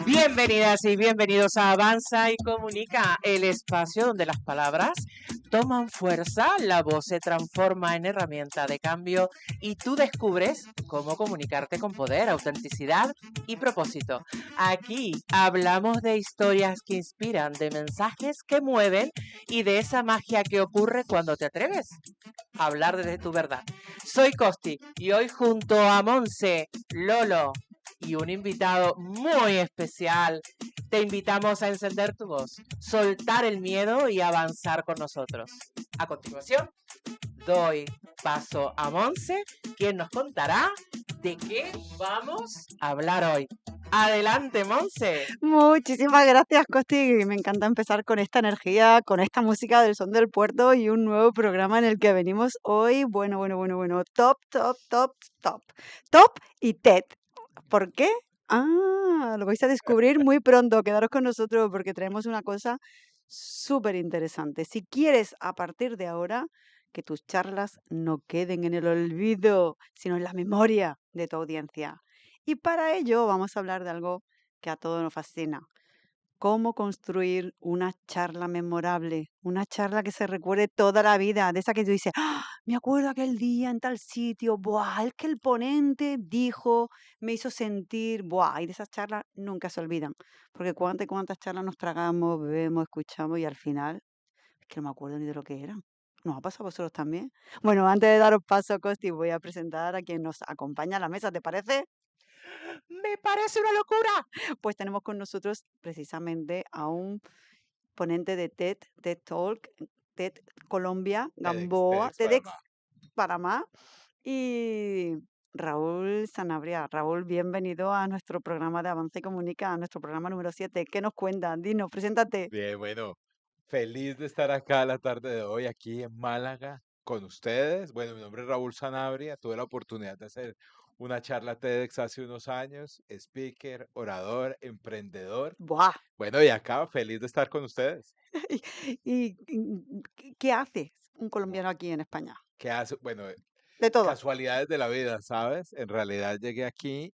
Bienvenidas y bienvenidos a Avanza y Comunica, el espacio donde las palabras toman fuerza, la voz se transforma en herramienta de cambio y tú descubres cómo comunicarte con poder, autenticidad y propósito. Aquí hablamos de historias que inspiran, de mensajes que mueven y de esa magia que ocurre cuando te atreves a hablar desde tu verdad. Soy Costi y hoy junto a Monse, Lolo y un invitado muy especial, te invitamos a encender tu voz, soltar el miedo y avanzar con nosotros. A continuación, doy paso a Monse, quien nos contará de qué vamos a hablar hoy. Adelante, Monse. Muchísimas gracias, Costi. Me encanta empezar con esta energía, con esta música del Son del Puerto y un nuevo programa en el que venimos hoy. Bueno. Top, top, top, top. Top y TED. ¿Por qué? Lo vais a descubrir muy pronto. Quedaros con nosotros porque traemos una cosa súper interesante. Si quieres, a partir de ahora, que tus charlas no queden en el olvido, sino en la memoria de tu audiencia. Y para ello vamos a hablar de algo que a todos nos fascina. Cómo construir una charla memorable, una charla que se recuerde toda la vida, de esa que tú dices, ¡ah! Me acuerdo aquel día en tal sitio, ¡buah! Es que el ponente dijo, me hizo sentir, ¡buah! Y de esas charlas nunca se olvidan, porque cuántas y cuántas charlas nos tragamos, bebemos, escuchamos y al final, es que no me acuerdo ni de lo que eran. ¿Nos ha pasado a vosotros también? Bueno, antes de daros paso, Costi, voy a presentar a quien nos acompaña a la mesa, ¿te parece? Me parece una locura. Pues tenemos con nosotros precisamente a un ponente de TED Talk, TED Colombia, Gamboa, TEDx TEDx Panamá. Panamá y Raúl Sanabria. Raúl, bienvenido a nuestro programa de Avanza y Comunica, a nuestro programa número 7. ¿Qué nos cuentas? Dinos, preséntate. Bien, bueno, feliz de estar acá la tarde de hoy, aquí en Málaga, con ustedes. Bueno, mi nombre es Raúl Sanabria, tuve la oportunidad de hacer una charla TEDx hace unos años, speaker, orador, emprendedor. ¡Buah! Bueno, y acá feliz de estar con ustedes. ¿Qué hace un colombiano aquí en España? ¿Qué hace? Bueno, De todo. casualidades de la vida, ¿sabes? En realidad llegué aquí,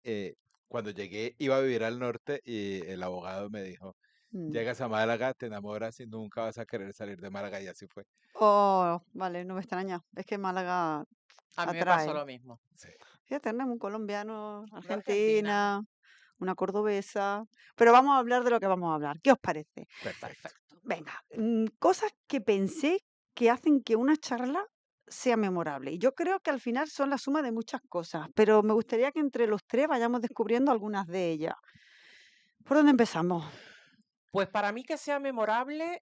cuando llegué iba a vivir al norte y el abogado me dijo, Mm. llegas a Málaga, te enamoras y nunca vas a querer salir de Málaga y así fue. Oh, vale, no me extraña. Es que Málaga A mí me pasó atrae. lo mismo. Sí. Fíjate, tenemos un colombiano, Una argentina. Argentina, una cordobesa. Pero vamos a hablar de lo que vamos a hablar. ¿Qué os parece? Perfecto. Perfecto. Venga, cosas que pensé que hacen que una charla sea memorable. Y yo creo que al final son la suma de muchas cosas, pero me gustaría que entre los tres vayamos descubriendo algunas de ellas. ¿Por dónde empezamos? Pues para mí que sea memorable,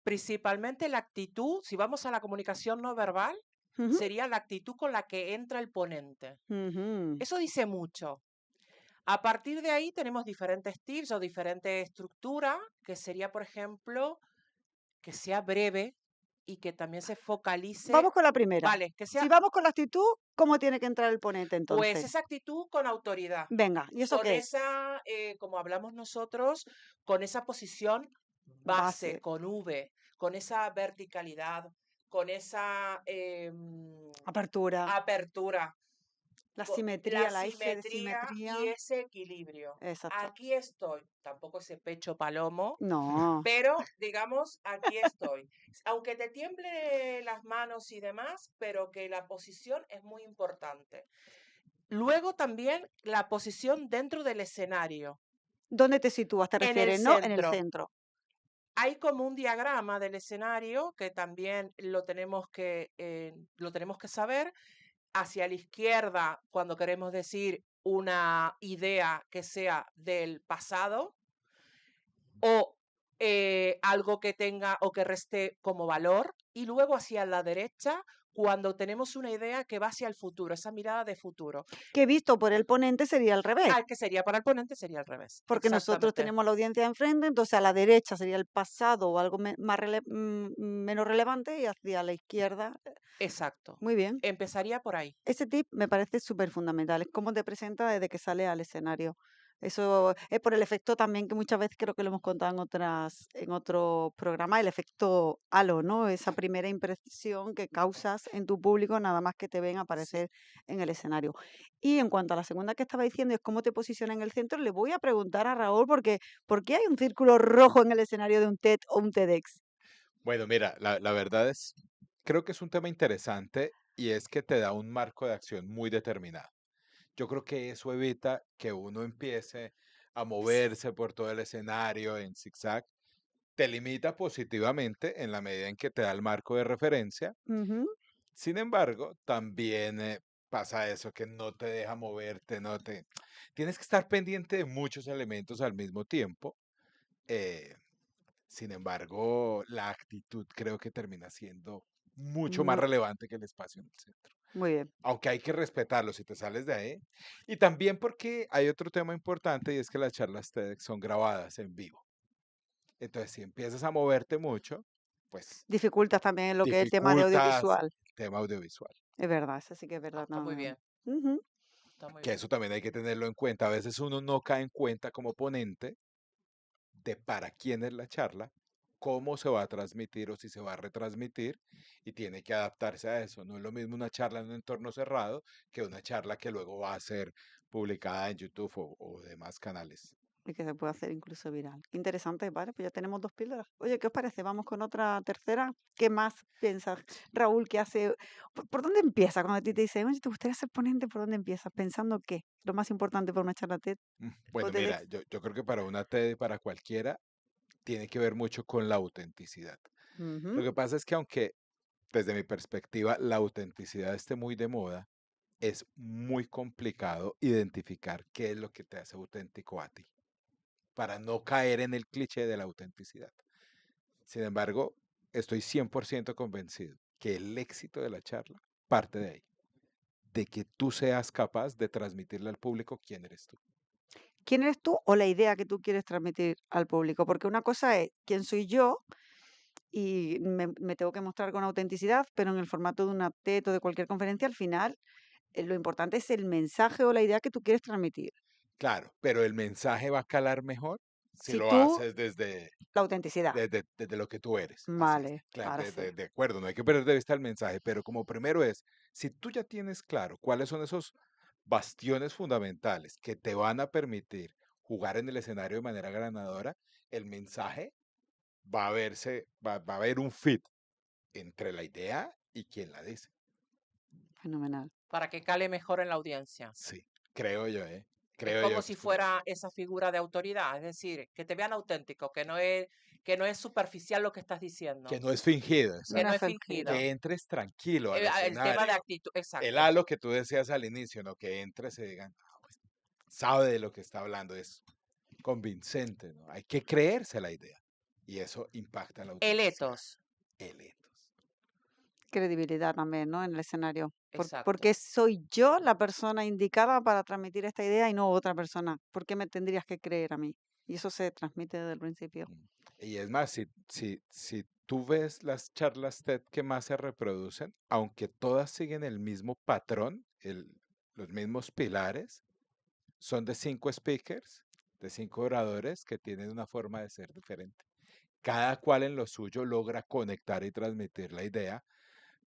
principalmente la actitud, si vamos a la comunicación no verbal, Ujú, sería la actitud con la que entra el ponente. ujú. Eso dice mucho. A partir de ahí tenemos diferentes tips o diferentes estructuras, que sería, por ejemplo, que sea breve y que también se focalice, Vamos con la primera. vale, que Si sea vamos con la actitud, ¿cómo tiene que entrar el ponente pues entonces? esa actitud con autoridad, Venga, ¿y eso con qué es? esa, como hablamos nosotros, con esa posición base, Base, con V, con esa verticalidad, con esa apertura, apertura, la la simetría, la S de simetría y simetría. ese equilibrio. Exacto. Aquí estoy, tampoco ese pecho palomo, No. pero digamos, aquí estoy. Aunque te tiemble las manos y demás, pero que la posición es muy importante. Luego también la posición dentro del escenario, ¿Dónde te sitúas? ¿Te en el refieres, no? En el centro. centro. Hay como un diagrama del escenario que también lo tenemos que saber. Hacia la izquierda, cuando queremos decir una idea que sea del pasado o algo que tenga o que reste como valor. Y luego hacia la derecha, cuando tenemos una idea que va hacia el futuro, esa mirada de futuro. Que visto por el ponente sería al revés, Al que sería para el ponente sería al revés. porque nosotros Exactamente. tenemos la audiencia enfrente, entonces a la derecha sería el pasado o algo menos relevante y hacia la izquierda. Exacto. Muy bien. Empezaría por ahí. Ese tip me parece súper fundamental, es cómo te presenta desde que sales al escenario. Eso es por el efecto también que muchas veces creo que lo hemos contado en otros programas, el efecto halo, ¿no? Esa primera impresión que causas en tu público nada más que te ven Sí. aparecer en el escenario. Y en cuanto a la segunda que estaba diciendo, es cómo te posiciona en el centro, le voy a preguntar a Raúl porque ¿por qué hay un círculo rojo en el escenario de un TED o un TEDx? Bueno, mira, la verdad es, creo que es un tema interesante y es que te da un marco de acción muy determinado. Yo creo que eso evita que uno empiece a moverse por todo el escenario en zigzag. Te limita positivamente en la medida en que te da el marco de referencia. Ujú. Sin embargo, también pasa eso que no te deja moverte, no te... Tienes que estar pendiente de muchos elementos al mismo tiempo. eh, Sin embargo, la actitud creo que termina siendo mucho más Muy, relevante que el espacio en el centro. muy bien. Aunque hay que respetarlo si te sales de ahí. Y también porque hay otro tema importante y es que las charlas TEDx son grabadas en vivo. Entonces, si empiezas a moverte mucho, pues Dificultas también lo que es el tema de dificultas audiovisual. el tema audiovisual. Es verdad, eso sí que es verdad Está muy también. bien. Ujú. Está muy Que bien. eso también hay que tenerlo en cuenta. A veces uno no cae en cuenta como ponente de para quién es la charla, cómo se va a transmitir o si se va a retransmitir y tiene que adaptarse a eso. No es lo mismo una charla en un entorno cerrado que una charla que luego va a ser publicada en YouTube o demás canales. Y que se puede hacer incluso viral. Qué interesante, vale, pues ya tenemos dos píldoras. Oye, ¿qué os parece? Vamos con otra tercera. ¿Qué más piensas, Raúl, que hace? ¿Por dónde empieza cuando a ti te dicen, oye, ¿te gustaría ser ponente? ¿Por dónde empiezas? ¿Pensando qué? Lo más importante para una charla TED o Bueno, mira, TEDx. yo creo que para una TED y para cualquiera tiene que ver mucho con la autenticidad. Lo Ujú. que pasa es que aunque desde mi perspectiva la autenticidad esté muy de moda, es muy complicado identificar qué es lo que te hace auténtico a ti, para no caer en el cliché de la autenticidad. Sin embargo, estoy 100% convencido que el éxito de la charla parte de ahí, de que tú seas capaz de transmitirle al público quién eres tú. ¿Quién eres tú o la idea que tú quieres transmitir al público? Porque una cosa es quién soy yo y me tengo que mostrar con autenticidad, pero en el formato de una TED o de cualquier conferencia, al final lo importante es el mensaje o la idea que tú quieres transmitir. Claro, pero el mensaje va a calar mejor si Si lo tú, haces la autenticidad. desde lo que tú eres. Así es. Vale, Claro, ahora sí. de acuerdo, no hay que perder de vista el mensaje, pero como primero es, si tú ya tienes claro cuáles son esos bastiones fundamentales que te van a permitir jugar en el escenario de manera ganadora, el mensaje va a haber un fit entre la idea y quien la dice. Fenomenal. Para que cale mejor en la audiencia. Sí, creo yo, ¿eh? Es Creo como yo que si es por ahí. fuera esa figura de autoridad, es decir, que te vean auténtico, que no es superficial lo que estás Que diciendo, no es fingido, que No no exacto. es es fingido. fingido. Que entres tranquilo al El tema de escenario. actitud, El exacto. halo que tú decías al inicio, ¿no? Que entres y digan, "Ah, pues, sabe de lo que está hablando, es convincente, ¿no? Hay que creerse la idea. Y eso impacta en la El autenticidad. ethos, El ethos. Credibilidad también, ¿no? En el escenario. exacto. Porque soy yo la persona indicada para transmitir esta idea y no otra persona. ¿Por qué me tendrías que creer a mí? Y eso se transmite desde el principio. Mm. Y es más, si tú ves las charlas TED que más se reproducen, aunque todas siguen el mismo patrón, los mismos pilares, son de 5 speakers, de 5 oradores que tienen una forma de ser diferente. Cada cual en lo suyo logra conectar y transmitir la idea,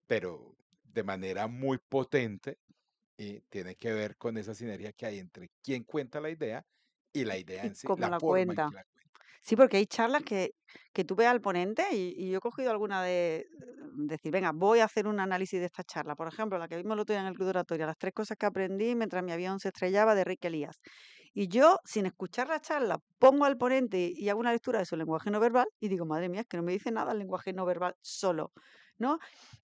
pero de manera muy potente y tiene que ver con esa sinergia que hay entre quien cuenta la idea y la idea Y en sí, cómo la la forma en cuenta. que la cuenta. Sí, porque hay charlas que tú ves al ponente y yo he cogido alguna de decir, venga, voy a hacer un análisis de esta charla. Por ejemplo, la que vimos el otro día en el Club de Oratoria, las 3 cosas que aprendí mientras mi avión se estrellaba de Rick Elías. Y yo, sin escuchar la charla, pongo al ponente y hago una lectura de su lenguaje no verbal y digo, madre mía, es que no me dice nada el lenguaje no verbal solo, ¿no?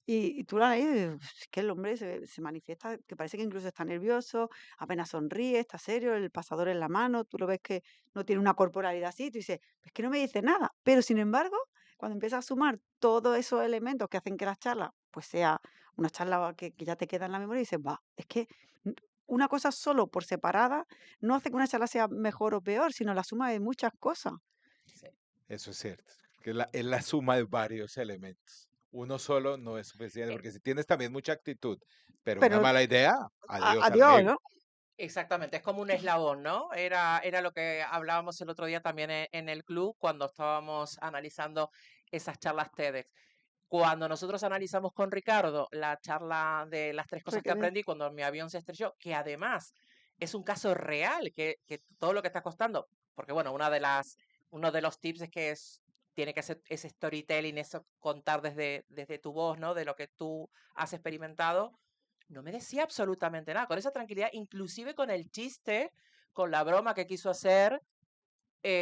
Y tú la lees y dices, es que el hombre se manifiesta, que parece que incluso está nervioso, apenas sonríe, está serio, el pasador en la mano, tú lo ves que no tiene una corporalidad así, tú dices, es que no me dice nada. Pero sin embargo, cuando empiezas a sumar todos esos elementos que hacen que la charla pues sea una charla que ya te queda en la memoria y dices, va, es que una cosa solo por separada no hace que una charla sea mejor o peor, sino la suma de muchas cosas. Sí. Eso es cierto, que es la suma de varios elementos. Uno solo no es suficiente, Eh, porque si tienes también mucha actitud, pero una Pero mala idea, adiós, adiós, amigo. ¿no? Exactamente, es como un eslabón, ¿no? Era lo que hablábamos el otro día también en el club cuando estábamos analizando esas charlas TEDx. Cuando nosotros analizamos con Ricardo la charla de las 3 cosas que Requerir. aprendí cuando mi avión se estrelló, que además es un caso real, que todo lo que está costando, porque bueno, uno de los tips es que tiene que ser ese storytelling, eso contar desde tu voz, ¿no? De lo que tú has experimentado. No me decía absolutamente nada, con esa tranquilidad, inclusive con el chiste, con la broma que quiso hacer,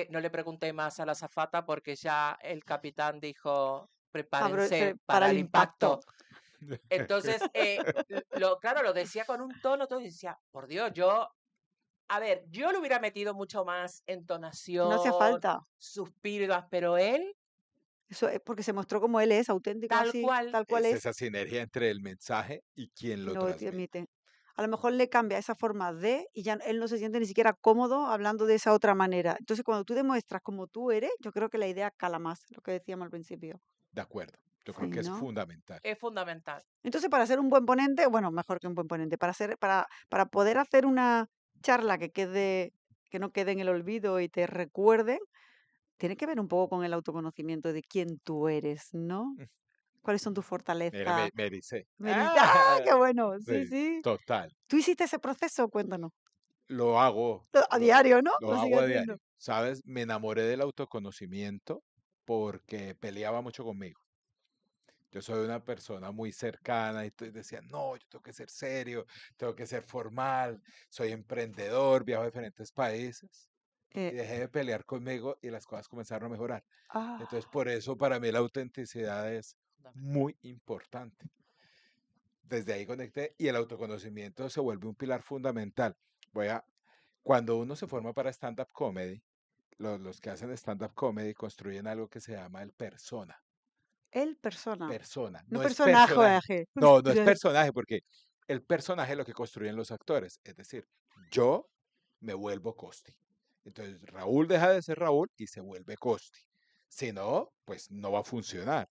no le pregunté más a la azafata porque ya el capitán dijo, prepárense Para para el el impacto. impacto. Entonces, claro, lo decía con un tono, todo, y decía, por Dios, a ver, yo le hubiera metido mucho más No hacía entonación, falta. suspiro y demás, pero él, Eso es porque se mostró como él es, auténtico así, tal cual Es es, esa sinergia entre el mensaje y quien y lo lo transmite. transmite. A lo mejor le cambia esa forma de y ya él no se siente ni siquiera cómodo hablando de esa otra manera. Entonces, cuando tú demuestras como tú eres, yo creo que la idea cala más, lo que decíamos al principio. De acuerdo. Yo creo Sí, que es ¿no? fundamental. es fundamental. Entonces, para ser un buen ponente, bueno, mejor que un buen ponente, para poder hacer una charla que no quede en el olvido y te recuerden, tiene que ver un poco con el autoconocimiento de quién tú eres, ¿no? Mm, ¿Cuáles son tus Mira, fortalezas? me ericé. ¡Ah, qué bueno! Sí, Sí, sí. total. ¿Tú hiciste ese proceso? Cuéntanos. Lo hago, A diario, ¿no? lo Lo hago sigue a haciendo. diario. ¿Sabes? Me enamoré del autoconocimiento porque peleaba mucho conmigo. Yo soy una persona muy cercana y decía, no, yo tengo que ser serio, tengo que ser formal, soy emprendedor, viajo a diferentes países. Eh, Y dejé de pelear conmigo y las cosas comenzaron a mejorar. Entonces, ah, por eso para mí la autenticidad es muy importante. Desde ahí conecté y el autoconocimiento se vuelve un pilar fundamental. Voy a, Cuando uno se forma para stand-up comedy, los que hacen stand-up comedy construyen algo que se llama el persona. el persona. Persona, No no es personaje. personaje. No, no es Mira, personaje porque el personaje es lo que construyen los actores. Es decir, yo me vuelvo Costi. Entonces Raúl deja de ser Raúl y se vuelve Costi. Si no, pues no va a funcionar.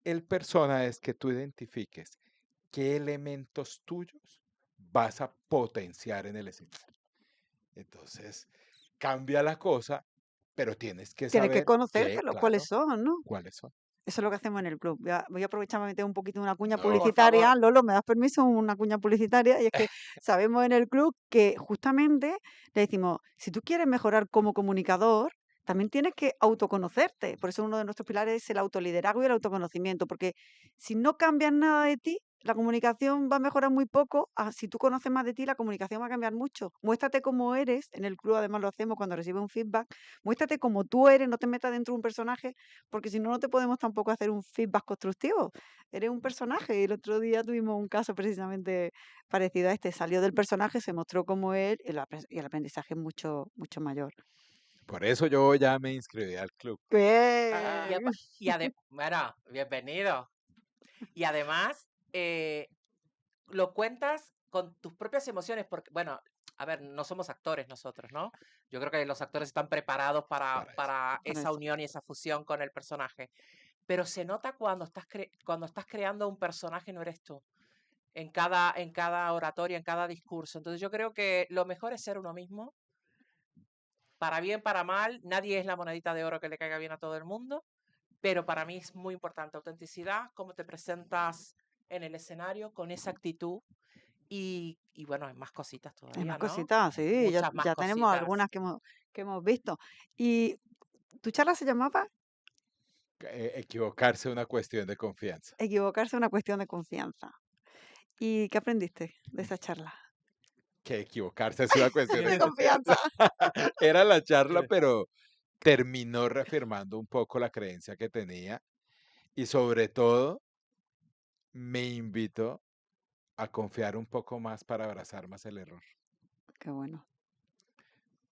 El persona es que tú identifiques qué elementos tuyos vas a potenciar en el escenario. Entonces, cambia la cosa, pero tienes que tienes que saber qué, conocértelo, cuáles claro, son, ¿no? cuáles son. Eso es lo que hacemos en el club. Voy a aprovechar para meter un poquito una cuña No, Por favor. publicitaria. Lolo, ¿me das permiso? Una cuña publicitaria. Y es que sabemos en el club que justamente le decimos, si tú quieres mejorar como comunicador, también tienes que autoconocerte. Por eso uno de nuestros pilares es el autoliderazgo y el autoconocimiento, porque si no cambias nada de ti, la comunicación va a mejorar muy poco. Si tú conoces más de ti, la comunicación va a cambiar mucho. Muéstrate como eres. En el club además lo hacemos cuando recibes un feedback. Muéstrate como tú eres, no te metas dentro de un personaje porque si no, no te podemos tampoco hacer un feedback constructivo. Eres un personaje y el otro día tuvimos un caso precisamente parecido a este. Salió del personaje, se mostró como él y el aprendizaje es mucho, mucho mayor. por eso yo ya me inscribí al club. Bien. Bueno, bienvenido. Y además, lo cuentas con tus propias emociones, porque, bueno, a ver, no somos actores nosotros, ¿no? Yo creo que los actores están preparados Para eso. para Para esa eso. unión y esa fusión con el personaje. Pero se nota cuando estás creando un personaje, no eres tú. En cada oratoria, en cada discurso. Entonces yo creo que lo mejor es ser uno mismo. Para bien, para mal, nadie es la monedita de oro que le caiga bien a todo el mundo. Pero para mí es muy importante autenticidad, cómo te presentas en el escenario con esa actitud y bueno, hay más cositas Hay más todavía, ¿no? cositas, sí, Muchas más ya tenemos cositas. algunas que hemos visto. ¿Y tu charla se llamaba Equivocarse es una cuestión de confianza. Equivocarse es una cuestión de confianza? ¿Y qué aprendiste de esa charla? Que equivocarse es una cuestión de De confianza. confianza. Era la charla, pero terminó reafirmando un poco la creencia que tenía y sobre todo me invitó a confiar un poco más para abrazar más el error. Qué bueno.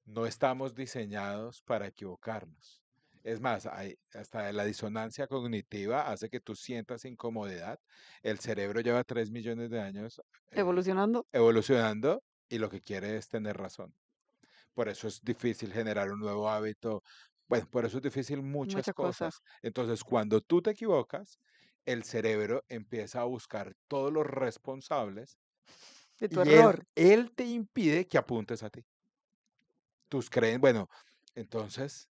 No estamos diseñados para equivocarnos. Es más, hasta la disonancia cognitiva hace que tú sientas incomodidad. El cerebro lleva 3 millones de años Evolucionando evolucionando y lo que quiere es tener razón. Por eso es difícil generar un nuevo hábito. Bueno, por eso es difícil muchas muchas cosas cosas. Entonces, cuando tú te equivocas, el cerebro empieza a buscar todos los responsables de tu y él, error. él te impide que apuntes a ti. Tus creen, bueno, entonces,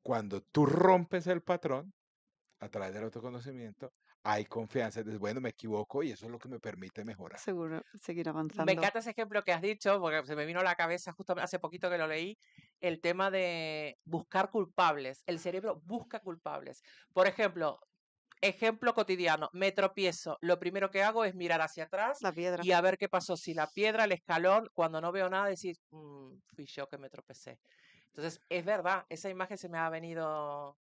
cuando tú rompes el patrón a través del autoconocimiento, hay confianza. Dices, bueno, me equivoco y eso es lo que me permite mejorar. Seguro, seguir Me avanzando. encanta ese ejemplo que has dicho, porque se me vino a la cabeza justo hace poquito que lo leí, el tema de buscar culpables. El cerebro busca culpables. Por ejemplo cotidiano, me tropiezo. Lo primero que hago es mirar hacia atrás La piedra. y a ver qué pasó. Si la piedra, el escalón, cuando no veo nada, decir, fui yo que me tropecé. Entonces, es verdad, esa imagen se me ha venido.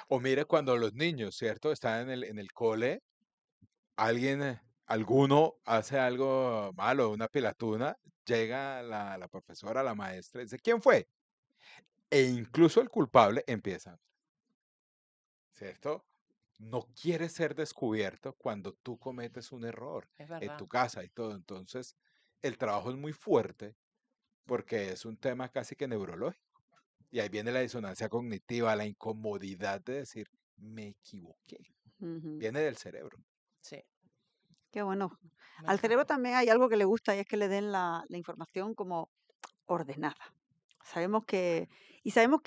O mire cuando los niños, ¿cierto? Están en el cole, alguien, alguno hace algo malo, una pilatuna, llega la profesora, la maestra, y dice, ¿quién fue? E incluso el culpable empieza, ¿cierto? No quiere ser descubierto cuando tú cometes un error Es en verdad. tu casa y todo. Entonces, el trabajo es muy fuerte porque es un tema casi que neurológico. Y ahí viene la disonancia cognitiva, la incomodidad de decir, me equivoqué. Ujú. Viene del cerebro. Sí, Qué bueno. me Al cerebro encanta. también hay algo que le gusta y es que le den la información como ordenada. Sabemos que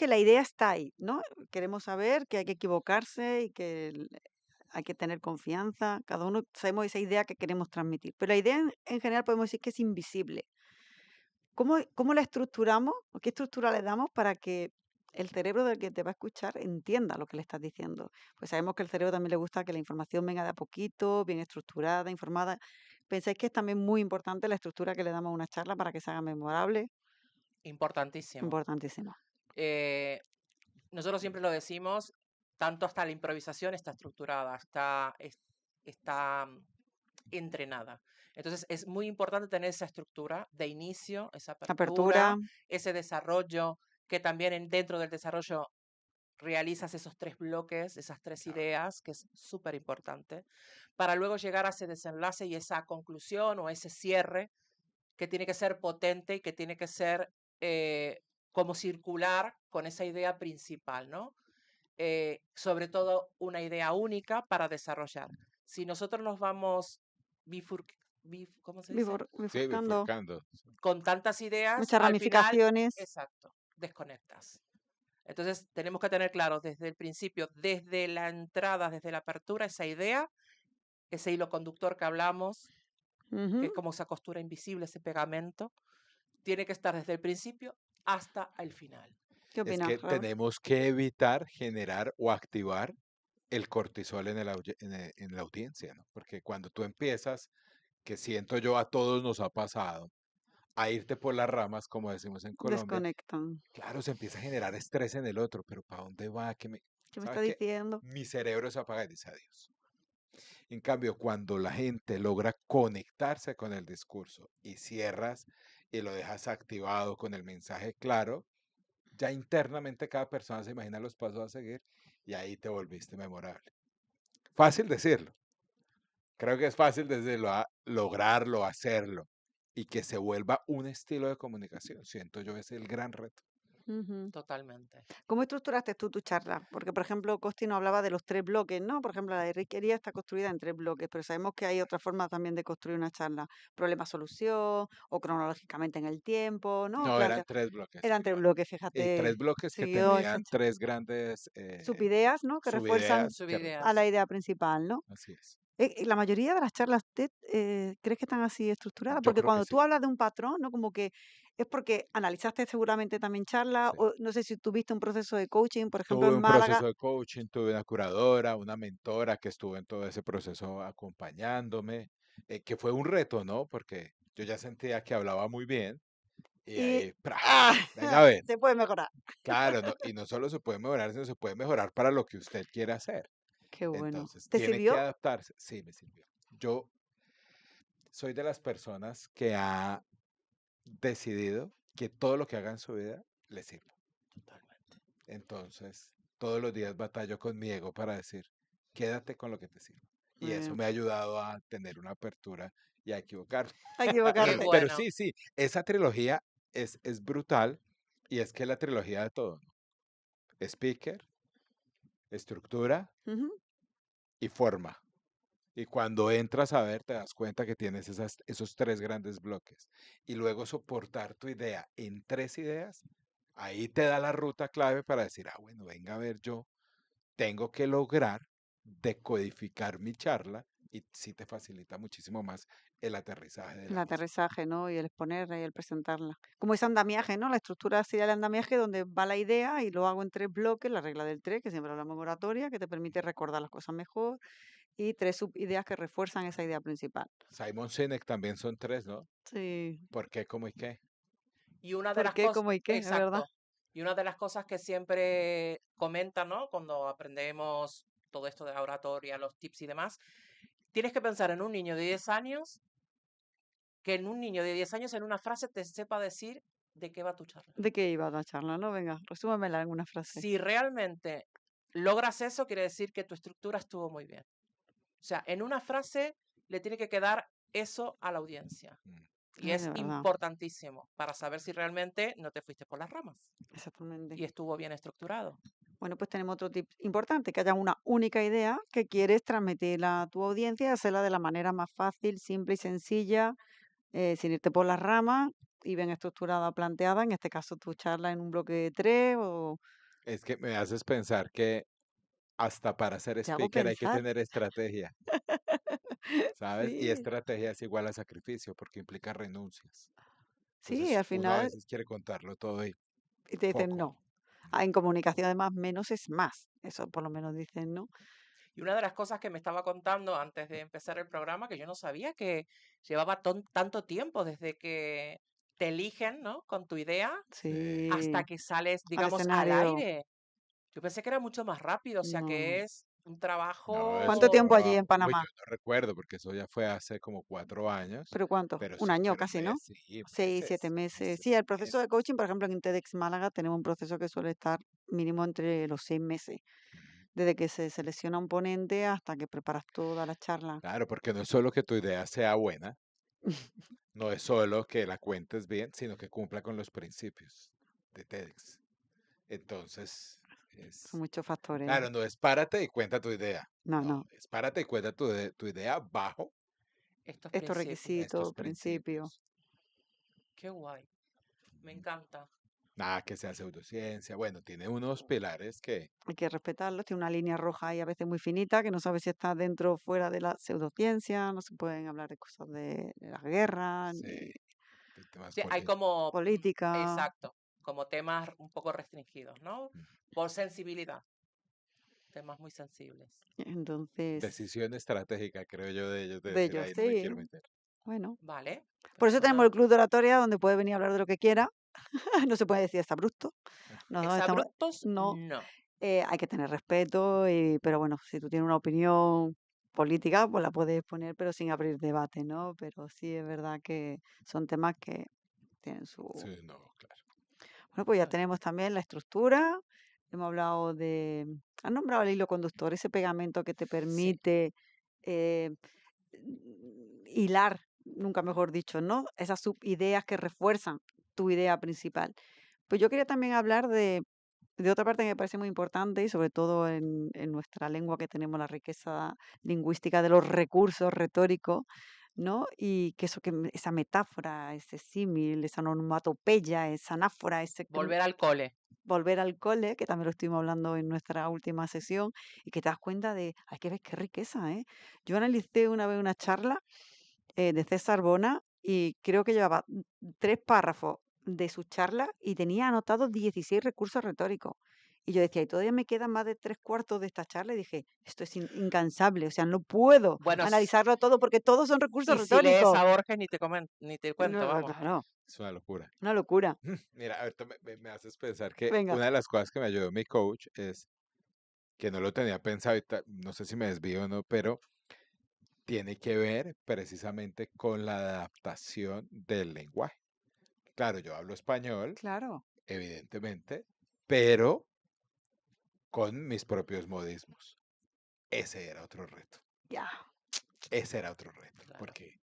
la idea está ahí, ¿no? Queremos saber que hay que equivocarse y que hay que tener confianza. Cada uno sabemos esa idea que queremos transmitir. Pero la idea en general podemos decir que es invisible. ¿Cómo la estructuramos o qué estructura le damos para que el cerebro del que te va a escuchar entienda lo que le estás diciendo? Pues sabemos que al cerebro también le gusta que la información venga de a poquito, bien estructurada, informada. ¿Pensáis que es también muy importante la estructura que le damos a una charla para que se haga memorable? Importantísimo. Importantísimo. Eh, Nosotros siempre lo decimos, tanto hasta la improvisación está estructurada, está entrenada. Entonces es muy importante tener esa estructura de inicio, esa Apertura. apertura, ese desarrollo, que también dentro del desarrollo realizas esos 3 bloques, esas 3 ideas, que es súper importante, para luego llegar a ese desenlace y esa conclusión o ese cierre que tiene que ser potente y que tiene que ser como circular con esa idea principal, ¿no? Sobre todo una idea única para desarrollar. Si nosotros nos vamos ¿cómo se dice? Sí, Bifurcando. bifurcando. Con tantas ideas, Muchas al final, ramificaciones. exacto, desconectas. Entonces tenemos que tener claro desde el principio, desde la entrada, desde la apertura, esa idea, ese hilo conductor que hablamos, que es Ujú. como esa costura invisible, ese pegamento, tiene que estar desde el principio hasta el final. ¿Qué Es opinas, que Raúl? tenemos que evitar generar o activar el cortisol en la audiencia, ¿no? Porque cuando tú empiezas, que siento yo a todos nos ha pasado, a irte por las ramas, como decimos en Colombia, Desconectan. claro, se empieza a generar estrés en el otro, pero ¿para dónde va? ¿Qué me está ¿Sabes qué? diciendo? Mi cerebro se apaga y dice adiós. En cambio, cuando la gente logra conectarse con el discurso y cierras y lo dejas activado con el mensaje claro, ya internamente cada persona se imagina los pasos a seguir y ahí te volviste memorable. Fácil decirlo. Creo que es fácil decirlo, lograrlo, hacerlo y que se vuelva un estilo de comunicación. Siento yo es el gran reto. Ujú. Totalmente. ¿Cómo estructuraste tú tu charla? Porque, por ejemplo, Costi nos hablaba de los 3 bloques, ¿no? Por ejemplo, la de Riquería está construida en 3 bloques, pero sabemos que hay otra forma también de construir una charla. Problema-solución o cronológicamente en el tiempo, ¿no? No, eran 3 bloques Eran tres igual. bloques, Y fíjate. 3 bloques que Siguió tenían enganchando. 3 grandes Subideas, ¿no? Que refuerzan subideas que a la Subideas. idea principal, ¿no? así es. La mayoría de las charlas TED, ¿crees que están así estructuradas? Yo Porque creo que cuando sí. tú hablas de un patrón, ¿no? Como que es porque analizaste seguramente también charlas, Sí. o no sé si tuviste un proceso de coaching, por ejemplo, Tuve en un Málaga. proceso de coaching, tuve una curadora, una mentora que estuvo en todo ese proceso acompañándome, que fue un reto, ¿no? Porque yo ya sentía que hablaba muy bien y Y ahí, ¡pra! ¡ah! Venga a ver. Se puede mejorar. Claro, no, y no solo se puede mejorar, sino se puede mejorar para lo que usted quiere hacer. Qué bueno. Entonces, ¿Te tiene que sirvió? adaptarse. Sí, me sirvió. Yo soy de las personas que ha decidido que todo lo que haga en su vida le sirva. Totalmente. Entonces, todos los días batallo con mi ego para decir, quédate con lo que te sirve. Y Muy eso bien. me ha ayudado a tener una apertura y a equivocarme. A Qué equivocarte. Pero bueno. sí, sí, esa trilogía es brutal y es que es la trilogía de todo, ¿no? Speaker, estructura Ujú. y forma. Y cuando entras a ver, te das cuenta que tienes esos tres grandes bloques. Y luego soportar tu idea en tres ideas, ahí te da la ruta clave para decir, ah, bueno, venga a ver, yo tengo que lograr decodificar mi charla y sí te facilita muchísimo más el aterrizaje de El la misma. aterrizaje, ¿no? Y el exponerla y el presentarla. Como ese andamiaje, ¿no? La estructura así del andamiaje donde va la idea y lo hago en 3 bloques, la regla del 3, que siempre hablamos en oratoria, que te permite recordar las cosas mejor, y 3 subideas que refuerzan esa idea principal. Simon Sinek también son tres, ¿no? Sí. ¿Por qué, cómo y qué? Y una de ¿Por las qué, cosas, cómo y qué? Es verdad. exacto, y una de las cosas que siempre comentan, ¿no? Cuando aprendemos todo esto de la oratoria, los tips y demás, tienes que pensar en un niño de 10 años, que en un niño de 10 años en una frase te sepa decir de qué va tu charla. ¿De qué iba la charla, no? Venga, resúmemela en una frase. Si realmente logras eso, quiere decir que tu estructura estuvo muy bien. O sea, en una frase le tiene que quedar eso a la audiencia. Mm. Y Ay, es de verdad. importantísimo para saber si realmente no te fuiste por las ramas Exactamente. y estuvo bien estructurado. Bueno, pues tenemos otro tip importante, que haya una única idea que quieres transmitirla a tu audiencia y hacerla de la manera más fácil, simple y sencilla, sin irte por las ramas y bien estructurada, planteada. En este caso, tu charla en un bloque de 3 o Es que me haces pensar que hasta para ser te hago speaker hay que pensar. tener estrategia, ¿sabes? Y Sí, estrategia es igual a sacrificio porque implica renuncias. sí, Entonces, al uno a final, veces quiere contarlo todo y y te dicen poco. no. Ah, en comunicación, además, menos es más. Eso por lo menos dicen, ¿no? Y una de las cosas que me estaba contando antes de empezar el programa, que yo no sabía que llevaba tanto tiempo desde que te eligen, ¿no? Con tu idea Sí, hasta que sales, al digamos, al escenario. aire. Yo pensé que era mucho más rápido, o sea que No. es un No, eso ¿Cuánto es un tiempo trabajo. allí trabajo. en Uy, Panamá? yo no recuerdo porque eso ya fue hace como 4 años, ¿Pero cuánto? pero Un sí año fueron casi, ¿no? meses, sí, 6, 7 meses. Sí, el proceso de meses. coaching, por ejemplo, en TEDx Málaga tenemos un proceso que suele estar mínimo entre los 6 meses, Ujú. desde que se selecciona un ponente hasta que preparas toda la charla. Claro, porque no es solo que tu idea sea buena, no es solo que la cuentes bien, sino que cumpla con los principios de TEDx. Entonces, Son es, muchos factores. claro, no es párate y cuenta tu idea. No, No, no. es párate y cuenta tu idea bajo Estos Estos principios. estos requisitos, principios. principios. Qué guay. Me encanta. Nada que sea pseudociencia. Bueno, tiene unos pilares que Hay que respetarlos. Tiene una línea roja ahí a veces muy finita que no sabes si está dentro o fuera de la pseudociencia. No se pueden hablar de cosas de la guerra ni de temas Sí, hay políticos. como, política. exacto, como temas un poco restringidos, ¿no? Por sensibilidad, temas muy sensibles. Entonces, Decisión estratégica, creo yo, de ellos de de decir, ellos, ahí no me sí. quiero meter. Bueno. Vale, Por eso tenemos el persona. club de oratoria donde puede venir a hablar de lo que quiera. No se puede decir está bruto. No, estamos, Exabruptos, no, no. hay que tener respeto, pero bueno, si tú tienes una opinión política, pues la puedes poner, pero sin abrir debate, ¿no? Pero sí es verdad que son temas que tienen su... Sí, no, claro. Bueno, pues ya Bueno, tenemos también la estructura, hemos hablado de... Han nombrado el hilo conductor, ese pegamento que te sí. permite eh, hilar, nunca mejor dicho, ¿no? Esas subideas que refuerzan tu idea principal. Pues yo quería también hablar de otra parte que me parece muy importante y sobre todo en nuestra lengua que tenemos la riqueza lingüística de los recursos retóricos, ¿no? Y que eso, esa metáfora, ese símil, esa onomatopeya, esa anáfora, Volver al cole. volver al cole, que también lo estuvimos hablando en nuestra última sesión, y que te das cuenta de, hay que ver qué riqueza, ¿eh? Yo analicé una vez una charla de César Bona y creo que llevaba 3 párrafos de su charla y tenía anotados 16 recursos retóricos. Y yo decía, y todavía me quedan más de 3 cuartos de esta charla. Y dije, esto es incansable, o sea, no puedo Bueno, analizarlo todo porque todos son recursos y si lees retóricos. a Borges ni te cuento, No, vamos. claro, Es una locura. una locura. Mira, ahorita me haces pensar que Venga, una de las cosas que me ayudó mi coach es que no lo tenía pensado, no sé si me desvío o no, pero tiene que ver precisamente con la adaptación del lenguaje. Claro, yo hablo español, claro. evidentemente, pero con mis propios modismos. Ese era otro reto. Ya. Ese era otro reto. Claro. Porque,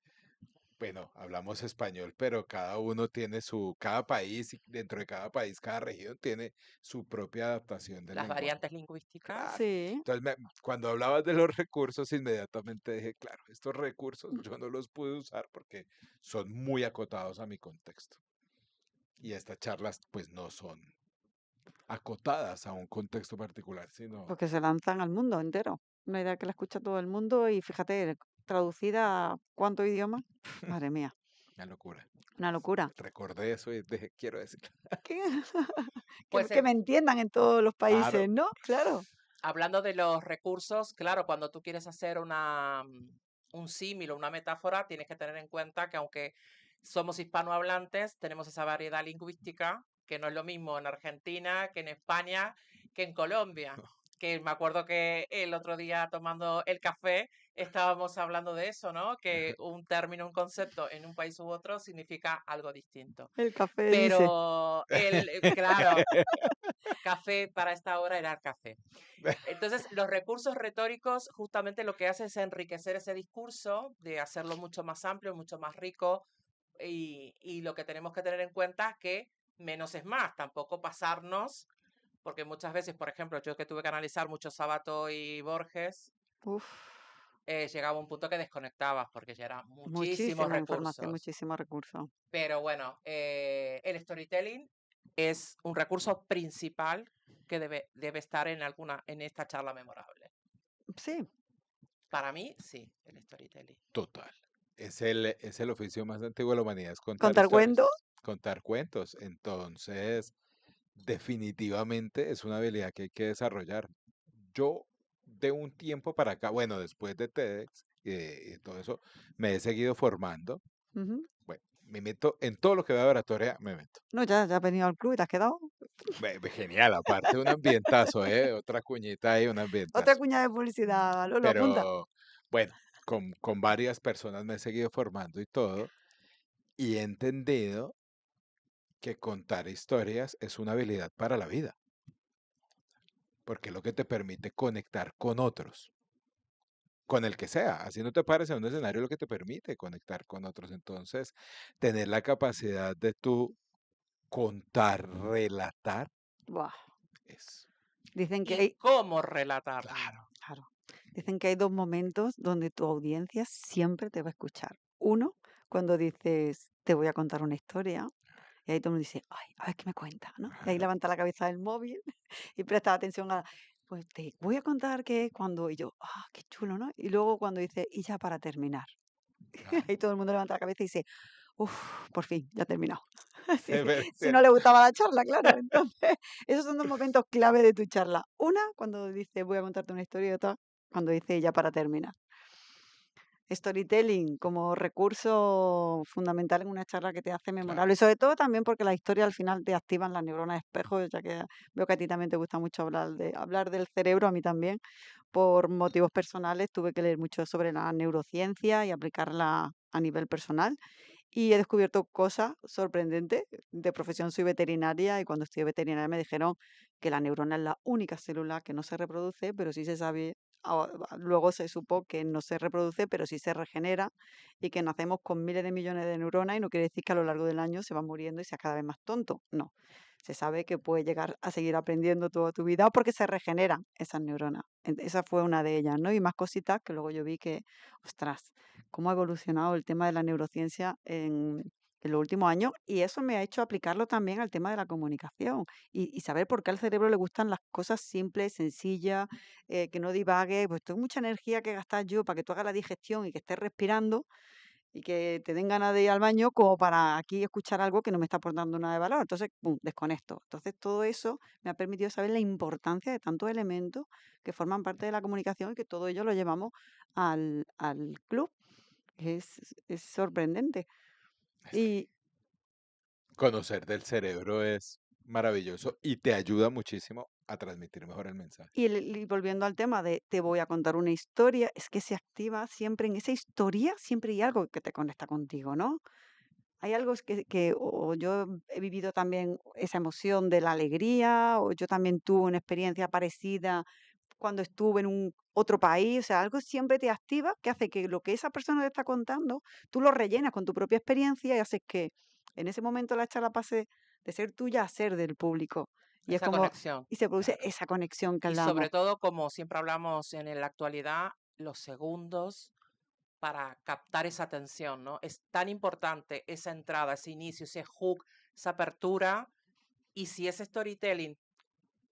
bueno, hablamos español, pero cada uno tiene cada país, y dentro de cada país, cada región tiene su propia adaptación del Las lenguaje. variantes lingüísticas. Claro. Sí. Entonces, cuando hablabas de los recursos, inmediatamente dije, claro, estos recursos yo no los pude usar porque son muy acotados a mi contexto. Y estas charlas, pues, no son acotadas a un contexto particular, sino Porque se lanzan al mundo entero. Una idea que la escucha todo el mundo y fíjate, traducida a ¿cuántos idiomas? Madre mía, una locura. una locura. Recordé eso y dije, quiero decir, Que, Pues que me entiendan en todos los países, claro, ¿no? Claro. hablando de los recursos, claro, cuando tú quieres hacer un símil o una metáfora, tienes que tener en cuenta que aunque somos hispanohablantes, tenemos esa variedad lingüística, que no es lo mismo en Argentina, que en España, que en Colombia. Que me acuerdo que el otro día tomando el café estábamos hablando de eso, ¿no? Que un término, un concepto en un país u otro significa algo distinto. El café dice. Pero claro, café para esta hora era el café. Entonces, los recursos retóricos justamente lo que hace es enriquecer ese discurso, de hacerlo mucho más amplio, mucho más rico, y lo que tenemos que tener en cuenta es que menos es más, tampoco pasarnos, porque muchas veces, por ejemplo, yo que tuve que analizar mucho Sábato y Borges, Uf, llegaba un punto que desconectabas porque ya eran muchísimos muchísima información, recursos. muchísimos recursos. Pero bueno, el storytelling es un recurso principal que debe estar en esta charla memorable. Sí, Para mí, sí, el storytelling. total. Es el oficio más antiguo de la humanidad, es contar contar historias, cuentos. contar cuentos. Entonces, definitivamente es una habilidad que hay que desarrollar. Yo, de un tiempo para acá, bueno, después de TEDx y todo eso, me he seguido formando. Ujú. Bueno, me meto en todo lo que vea oratoria, me meto. No, ya has venido al club y te has quedado. Genial, aparte un ambientazo, otra cuñita ahí, un Otra ambientazo. cuña de publicidad, lo apunta. Pero bueno, con varias personas me he seguido formando y todo, y he entendido que contar historias es una habilidad para la vida, porque es lo que te permite conectar con otros, con el que sea. Así no te pares en un escenario, lo que te permite conectar con otros. Entonces, tener la capacidad de tú contar, relatar, Buah. es Dicen que ¿Y hay, cómo relatar? claro. claro, dicen que hay dos momentos donde tu audiencia siempre te va a escuchar. Uno, cuando dices, te voy a contar una historia, y ahí todo el mundo dice, ay, a ver qué me cuenta, ¿no? Y ahí levanta la cabeza del móvil y presta atención a, pues te voy a contar que cuando, y yo, ah, qué chulo, ¿no? Y luego cuando dice, y ya para terminar, Ay, ahí todo el mundo levanta la cabeza y dice, uff, por fin, ya ha terminado. Si, si sí, no le gustaba la charla, claro. Entonces, esos son dos momentos clave de tu charla. Una, cuando dice, voy a contarte una historia, y otra, cuando dice, ya para terminar. Storytelling como recurso fundamental en una charla que te hace claro. memorable. Y sobre todo también porque las historias al final te activan las neuronas espejo, ya que veo que a ti también te gusta mucho hablar del cerebro, a mí también. Por motivos personales tuve que leer mucho sobre la neurociencia y aplicarla a nivel personal. Y he descubierto cosas sorprendentes. De profesión soy veterinaria y cuando estudié veterinaria me dijeron que la neurona es la única célula que no se reproduce, pero sí se sabe, luego se supo que no se reproduce, pero sí se regenera y que nacemos con miles de millones de neuronas y no quiere decir que a lo largo del año se va muriendo y sea cada vez más tonto. No. Se sabe que puede llegar a seguir aprendiendo toda tu vida porque se regeneran esas neuronas. Esa fue una de ellas, ¿no? Y más cositas que luego yo vi que, ostras, cómo ha evolucionado el tema de la neurociencia en los últimos años y eso me ha hecho aplicarlo también al tema de la comunicación y saber por qué al cerebro le gustan las cosas simples, sencillas, que no divague, pues tengo mucha energía que gastar yo para que tú hagas la digestión y que estés respirando y que te den ganas de ir al baño como para aquí escuchar algo que no me está aportando nada de valor. Entonces, pum, desconecto. Entonces, todo eso me ha permitido saber la importancia de tantos elementos que forman parte de la comunicación y que todo ello lo llevamos al club. Es sorprendente. Es que Y, conocer del cerebro es maravilloso y te ayuda muchísimo a transmitir mejor el mensaje. y volviendo al tema de te voy a contar una historia, es que se activa siempre en esa historia, siempre hay algo que te conecta contigo, ¿no? hay algo o yo he vivido también esa emoción de la alegría, o yo también tuve una experiencia parecida cuando estuve en un otro país, o sea, algo siempre te activa que hace que lo que esa persona te está contando, tú lo rellenas con tu propia experiencia y haces que en ese momento la charla pase de ser tuya a ser del público. Y es Esa como, conexión. y se produce Claro. esa conexión que Y hablamos. sobre todo, como siempre hablamos en la actualidad, los segundos para captar esa atención, ¿no? Es tan importante esa entrada, ese inicio, ese hook, esa apertura. Y si ese storytelling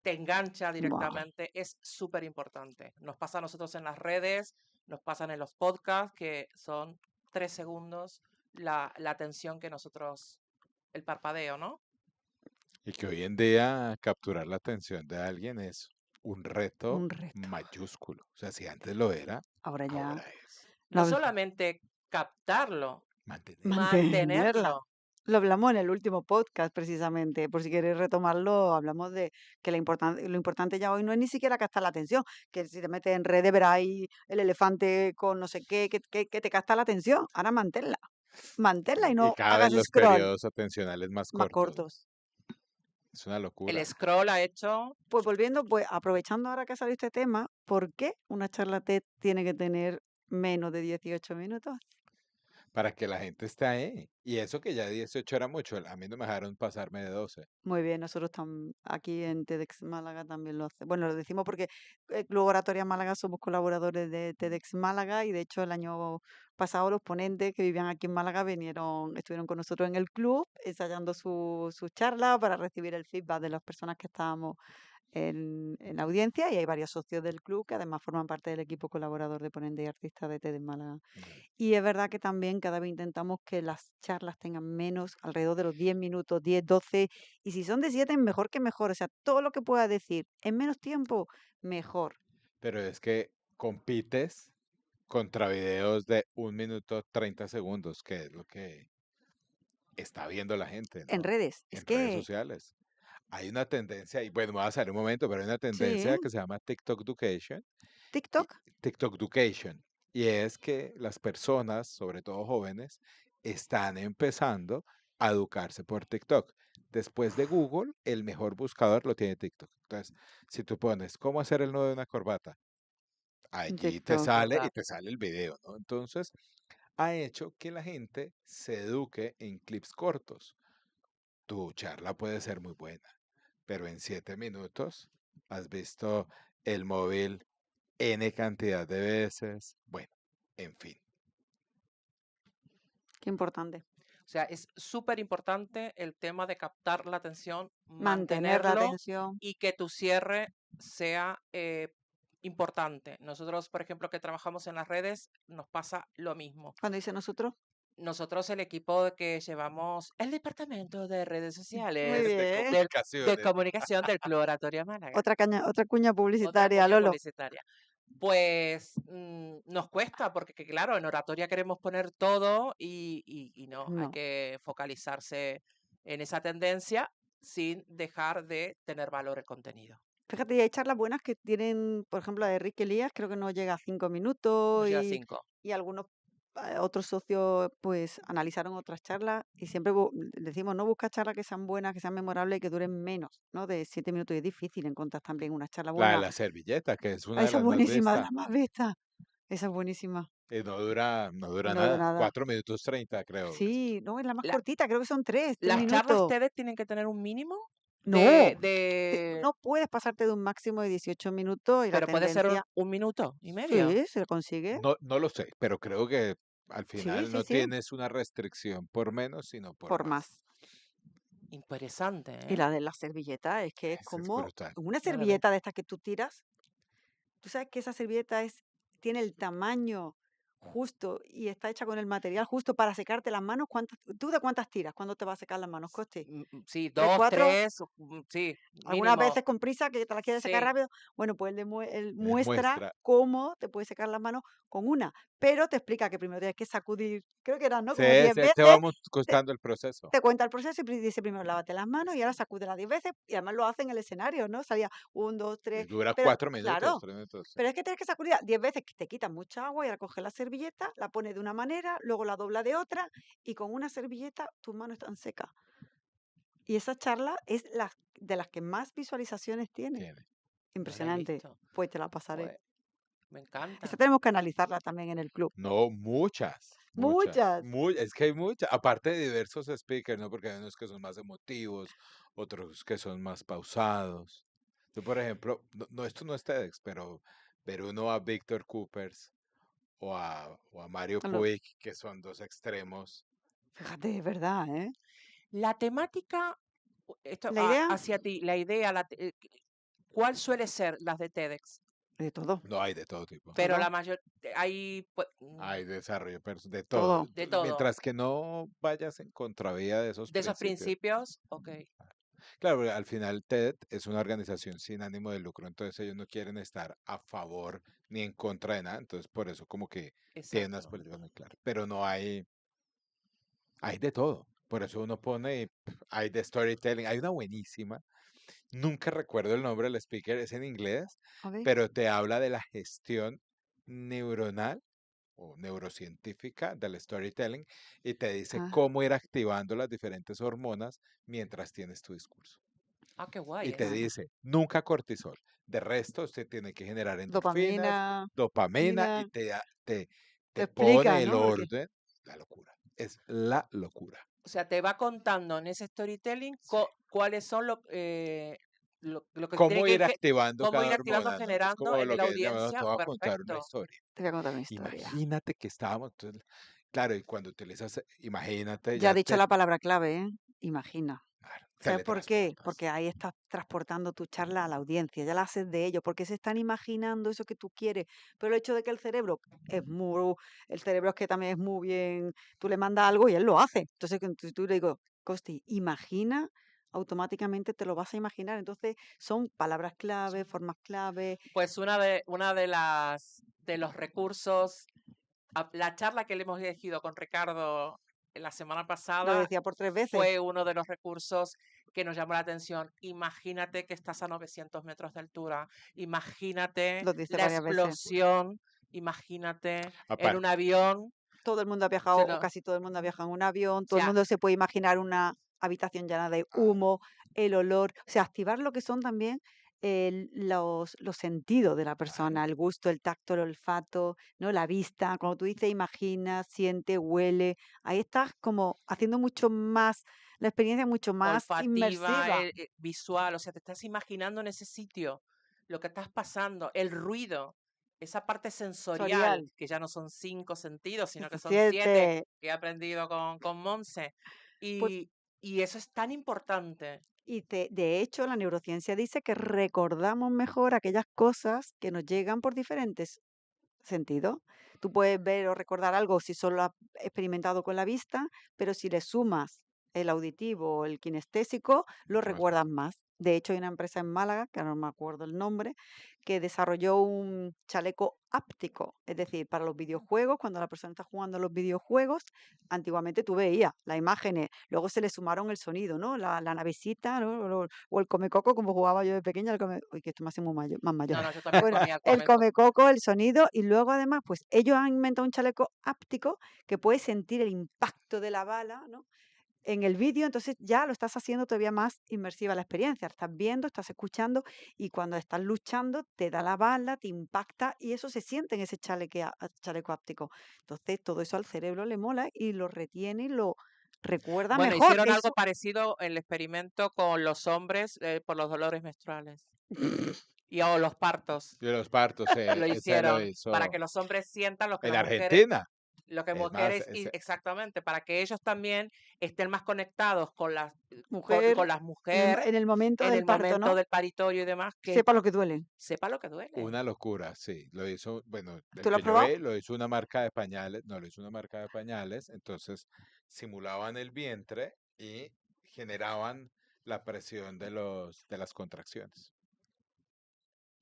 te engancha Buah, directamente, es súper importante. Nos pasa a nosotros en las redes, nos pasan en los podcasts, que son 3 segundos la atención que nosotros, el parpadeo, ¿no? Y que hoy en día capturar la atención de alguien es un reto un reto. mayúsculo. O sea, si antes lo era, Ahora ya ahora es lo No habl- solamente captarlo, mantenerlo. mantenerla. mantenerlo. Lo hablamos en el último podcast, precisamente. Por si queréis retomarlo, hablamos de que lo importante ya hoy no es ni siquiera captar la atención, que si te metes en redes verás ahí el elefante con no sé qué, que te capta la atención. Ahora manténla. Manténla y Y no cada vez hagas los scroll periodos atencionales más más cortos, ¿no? cortos. Es una El locura. scroll ha hecho, Pues volviendo, pues aprovechando ahora que ha salido este tema, ¿por qué una charla TED tiene que tener menos de 18 minutos? Para que la gente esté ahí. Y eso que ya 18 era mucho. A mí no me dejaron pasarme de 12. Muy bien, nosotros aquí en TEDx Málaga también lo hacemos. Bueno, lo decimos porque Club Oratoria Málaga somos colaboradores de TEDx Málaga y de hecho el año pasado los ponentes que vivían aquí en Málaga estuvieron con nosotros en el club ensayando sus charlas para recibir el feedback de las personas que estábamos en la audiencia y hay varios socios del club que además forman parte del equipo colaborador de ponentes y artistas de TEDx Málaga. Mm. Y es verdad que también cada vez intentamos que las charlas tengan menos, alrededor de los 10 minutos, 10, 12, y si son de 7, mejor que mejor. O sea, todo lo que pueda decir en menos tiempo, mejor. Pero es que compites contra videos de 1 minuto 30 segundos, que es lo que está viendo la gente, En ¿no? redes, es En redes que sociales. Hay una tendencia, y bueno, me va a salir un momento, pero hay una sí, tendencia que se llama TikTok Education, y TikTok, TikTok Education, y es que las personas, sobre todo jóvenes, están empezando a educarse por TikTok. Después de Google, el mejor buscador lo tiene TikTok. Entonces, si tú pones cómo hacer el nudo de una corbata, allí te TikTok. sale y ¿verdad? te sale el video, ¿no? Entonces, ha hecho que la gente se eduque en clips cortos. Tu charla puede ser muy buena, pero en 7 minutos has visto el móvil N cantidad de veces. Bueno, en fin. Qué importante. O sea, es súper importante el tema de captar la atención, Mantener la mantenerlo atención. y que tu cierre sea importante. Nosotros, por ejemplo, que trabajamos en las redes, nos pasa lo mismo. Cuando dice nosotros, Nosotros, el equipo de que llevamos el departamento de redes muy sociales De bien. de comunicaciones. comunicación del Club Oratoria Málaga, Otra cuña otra publicitaria, cuña Lolo. publicitaria. Pues nos cuesta porque, claro, en oratoria queremos poner todo y no, hay No. que focalizarse en esa tendencia sin dejar de tener valor el contenido. Fíjate, y hay charlas buenas que tienen, por ejemplo, la de Enrique Elías, creo que no llega a 5 Nos minutos lleva 5. y algunos otros socios pues analizaron otras charlas y siempre decimos, no busca charlas que sean buenas, que sean memorables y que duren menos, ¿no? De 7 minutos. Y es difícil encontrar también una charla La de buena. la servilleta, que es Ah, una de esa es las más buenísima, de vistas. las más vistas. Esa es buenísima. Y no dura Y no dura nada. nada. 4 minutos 30, creo. Sí, no, es la más La- cortita, creo que son 3 las charlas minutos. TED tienen que tener un mínimo No, de no puedes pasarte de un máximo de 18 minutos y la pero puede ser tendencia, 1 minuto y medio. sí, se consigue. No lo sé, pero creo que al Sí, final sí, no sí, tienes una restricción por menos, sino por por más. más. Interesante, Y ¿eh? la de la servilleta es que es Es como brutal. una La verdad. servilleta de estas que tú tiras. Tú sabes que esa servilleta tiene el tamaño justo y está hecha con el material justo para secarte las manos. ¿Tú de cuántas tiras? ¿Cuándo te va a secar las manos, Costi? Sí, ¿Tres, 2, cuatro? 3, sí, Algunas mínimo. veces con prisa que te la quieres secar Sí, rápido. Bueno, pues él Es muestra muestra. cómo te puedes secar las manos con una, pero te explica que primero tienes que sacudir, creo que eran, ¿no? Sí, Como 10 sí, te veces. vamos contando el proceso. Te cuenta el proceso y dice primero lávate las manos y ahora sacúdela 10 veces y además lo hace en el escenario, ¿no? Salía 1, 2, Y 3, dura pero 4 minutos, claro, 3 minutos. Sí. pero es que tienes que sacudirla 10 veces que te quita mucha agua y ahora coge la servilleta, la pone de una manera, luego la dobla de otra y con una servilleta tus manos están secas. Y esa charla es de las que más visualizaciones tiene. Tiene. No la he Impresionante. visto. Pues te la pasaré. Pues, me Esta encanta. tenemos que analizarla también en el club. No, muchas. Muchas. Es que hay muchas. Aparte de diversos speakers, ¿no? Porque hay unos que son más emotivos, otros que son más pausados. Yo, por ejemplo, esto no es TEDx, pero ver uno a Víctor Coopers o a Mario A lo- Puig, que son dos extremos. Fíjate, es verdad, ¿eh? La temática, esto La idea hacia ti, la idea, ¿cuál suele ser las de TEDx? de todo, No hay de todo tipo. Pero todo, la mayor, hay pues, Hay desarrollo de todo. todo. de todo. Mientras que no vayas en contravía de esos De esos principios. principios, ok. Claro, porque al final TED es una organización sin ánimo de lucro, entonces ellos no quieren estar a favor ni en contra de nada, entonces por eso como que tienen unas Exacto. políticas muy claras, pero no hay de todo. Por eso uno pone, hay de storytelling, hay una buenísima, nunca recuerdo el nombre del speaker, es en inglés, Ok. pero te habla de la gestión neuronal o neurocientífica del storytelling y te dice Ah, cómo ir activando las diferentes hormonas mientras tienes tu discurso. Ah, qué Y guay te eso. bueno. dice, nunca cortisol. De resto, usted tiene que generar endorfinas, Dopamina, dopamina y mira, te te explica, pone el ¿no? Porque orden. La locura. Es la locura. O sea, te va contando en ese storytelling Sí. cuáles son lo que tiene ¿Cómo ir que, activando cómo ir cada activando, hormona, ¿no? Es generando como en lo la que llamamos, te audiencia. voy a contar una Perfecto. historia. te voy a contar una historia. Imagínate que estábamos, entonces, claro, y cuando utilizas, imagínate, Ya ya has dicho te, la palabra clave, ¿eh? Imagina. claro, ¿Sabes por qué? teletransportas. Porque ahí estás transportando tu charla a la audiencia, ya la haces de ellos, porque se están imaginando eso que tú quieres. Pero el hecho de que el cerebro es que también es muy bien, tú le mandas algo y él lo hace. Entonces, si tú le digo, Costi, imagina, automáticamente te lo vas a imaginar. Entonces, son palabras clave, formas clave. Pues una de los recursos, la charla que le hemos elegido con Ricardo la semana Lo pasada decía por 3 veces. fue uno de los recursos que nos llamó la atención. Imagínate que estás a 900 metros de altura, imagínate Lo dice la varias veces. explosión, imagínate en Aparte, un avión. Todo el mundo ha Se viajado, o lo, casi todo el mundo ha viajado en un avión, o todo el sea, mundo se puede imaginar una habitación llena de humo, el olor, o sea, activar lo que son también los sentidos de la persona, claro. el gusto, el tacto, el olfato, ¿no? La vista, cuando tú dices imagina, siente, huele, ahí estás como haciendo mucho más, la experiencia mucho más olfativa, inmersiva. visual, o sea, te estás imaginando en ese sitio lo que estás pasando, el ruido, esa parte sensorial, Sensorial, que ya no son 5 sentidos, sino que son 7, 17. que he aprendido con Monse. Pues Y eso es tan importante. Y de hecho, la neurociencia dice que recordamos mejor aquellas cosas que nos llegan por diferentes sentidos. Tú puedes ver o recordar algo si solo lo has experimentado con la vista, pero si le sumas el auditivo o el kinestésico, lo Mucho más recuerdas fácil. más. De hecho, hay una empresa en Málaga, que ahora no me acuerdo el nombre, que desarrolló un chaleco áptico, es decir, para los videojuegos, cuando la persona está jugando a los videojuegos, antiguamente tú veías las imágenes, luego se le sumaron el sonido, ¿no? La navecita, ¿no? O el comecoco, como jugaba yo de pequeña, uy, que esto me hace más mayor. No, no, yo también Bueno, comía el comeco. comecoco, el sonido, y luego además, pues ellos han inventado un chaleco áptico que puede sentir el impacto de la bala, ¿no? En el vídeo, entonces ya lo estás haciendo todavía más inmersiva la experiencia. Estás viendo, estás escuchando y cuando estás luchando te da la bala, te impacta y eso se siente en ese chaleco áptico. Entonces todo eso al cerebro le mola y lo retiene y lo recuerda Bueno, mejor. hicieron algo Eso parecido el experimento con los hombres por los dolores menstruales o los partos. De los partos, Lo ese lo hicieron para que hizo los hombres sientan lo que en las mujeres, Argentina. lo que Es más, mujeres, exactamente, para que ellos también estén más conectados con mujer con las en mujeres en el momento en del el parto, momento ¿no? del paritorio y demás, que Sepa lo que duele. sepa lo que duele. una locura, sí. Lo hizo, bueno, ¿Tú el lo has que yo probado? vi lo hizo una marca de pañales, no, lo hizo una marca de pañales, entonces simulaban el vientre y generaban la presión de las contracciones.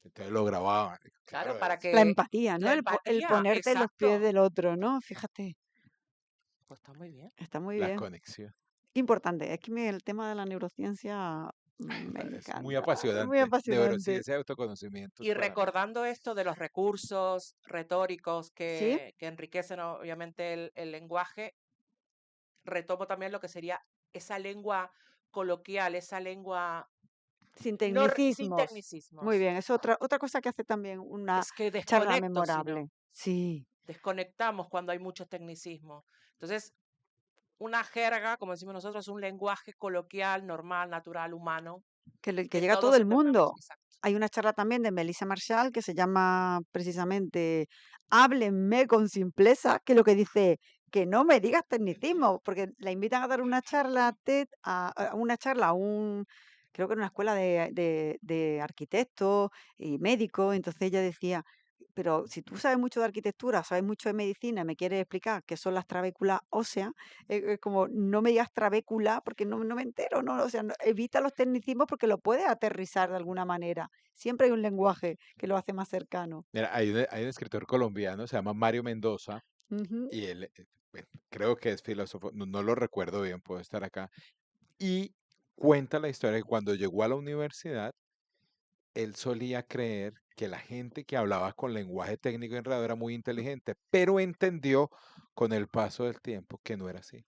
Entonces lo grababan. Claro, Claro, para La que empatía, ¿no? la El empatía, ponerte en los pies exacto. del otro, ¿no? Fíjate, Pues está muy bien. está muy la bien. conexión. Importante, es que el tema de la neurociencia Me Es muy encanta, es muy apasionante. apasionante. Neurociencia y autoconocimiento Y para mí. recordando esto de los recursos retóricos ¿Sí? que enriquecen obviamente el lenguaje, retomo también lo que sería esa lengua coloquial, esa lengua Sin sin tecnicismos. Muy tecnicismos. bien, es otra cosa que hace también una Es que charla desconecto, si no, memorable. Sí, desconectamos cuando hay muchos tecnicismos. Entonces, una jerga, como decimos nosotros, es un lenguaje coloquial, normal, natural, humano, que que llega a todo todos el entendamos. mundo. Exacto. Hay una charla también de Melissa Marshall que se llama precisamente Háblenme con simpleza, que lo que dice, que no me digas tecnicismo, porque la invitan a dar una charla TED, a una charla a creo que era una escuela de arquitectos y médicos, entonces ella decía, pero si tú sabes mucho de arquitectura, sabes mucho de medicina, me quieres explicar qué son las trabéculas óseas, es como no me digas trabécula porque no me entero, ¿no? O sea, evita los tecnicismos porque lo puedes aterrizar de alguna manera. Siempre hay un lenguaje que lo hace más cercano. Mira, hay un escritor colombiano, se llama Mario Mendoza, Ujú. y él, bueno, creo que es filósofo, no lo recuerdo bien, puedo estar acá, y cuenta la historia que cuando llegó a la universidad, él solía creer que la gente que hablaba con lenguaje técnico y enredado era muy inteligente, pero entendió con el paso del tiempo que no era así,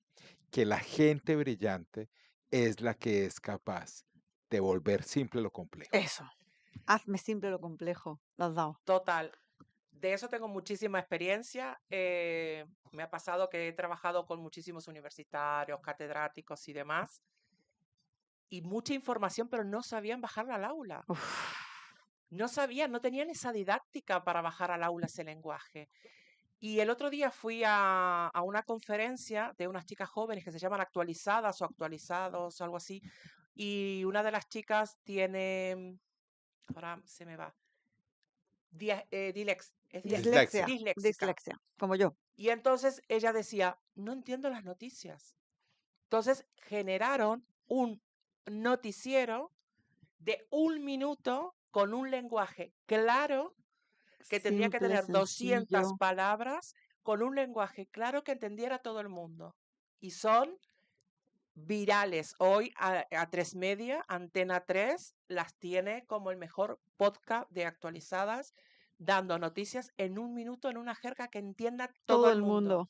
que la gente brillante es la que es capaz de volver simple lo complejo. Eso. Hazme simple lo complejo. Lo has dado. Total. De eso tengo muchísima experiencia. Me ha pasado que he trabajado con muchísimos universitarios, catedráticos y demás, y mucha información, pero no sabían bajarla al aula. Uf, No sabían, no tenían esa didáctica para bajar al aula ese lenguaje. Y el otro día fui a una conferencia de unas chicas jóvenes que se llaman actualizadas o actualizados, algo así, y una de las chicas tiene, ahora se me va, dislexia, Dislexia. disléxica. dislexia, como yo. Y entonces ella decía, no entiendo las noticias. Entonces generaron un noticiero de 1 minuto con un lenguaje claro que tendría que Simple, tener 200 sencillo. palabras, con un lenguaje claro que entendiera todo el mundo. Y son virales. Hoy a 3 Media, Antena 3, las tiene como el mejor podcast de actualizadas, dando noticias en 1 minuto en una jerga que entienda todo Todo el el mundo. mundo.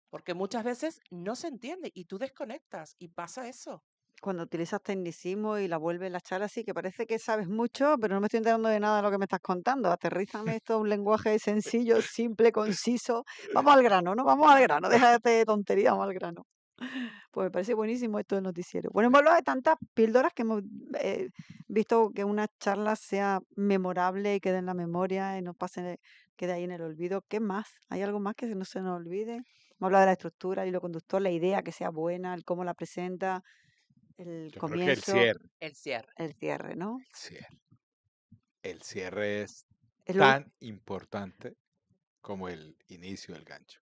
Porque muchas veces no se entiende y tú desconectas y pasa eso. Cuando utilizas tecnicismo y la vuelves la charla así, que parece que sabes mucho, pero no me estoy enterando de nada de lo que me estás contando. Aterrízame esto a un lenguaje sencillo, simple, conciso. Vamos al grano, ¿no? Vamos al grano. Déjate de tontería, vamos al grano. Pues me parece buenísimo esto del noticiero. Bueno, hemos hablado de tantas píldoras que hemos visto que una charla sea memorable y quede en la memoria y no pase, quede ahí en el olvido. ¿Qué más? ¿Hay algo más que no se nos olvide? Hemos hablado de la estructura, el hilo conductor, la idea que sea buena, el cómo la presenta, el Yo creo que el comienzo, cierre, El cierre. el cierre, ¿no? el cierre, el cierre es Es lo, tan importante como el inicio del gancho.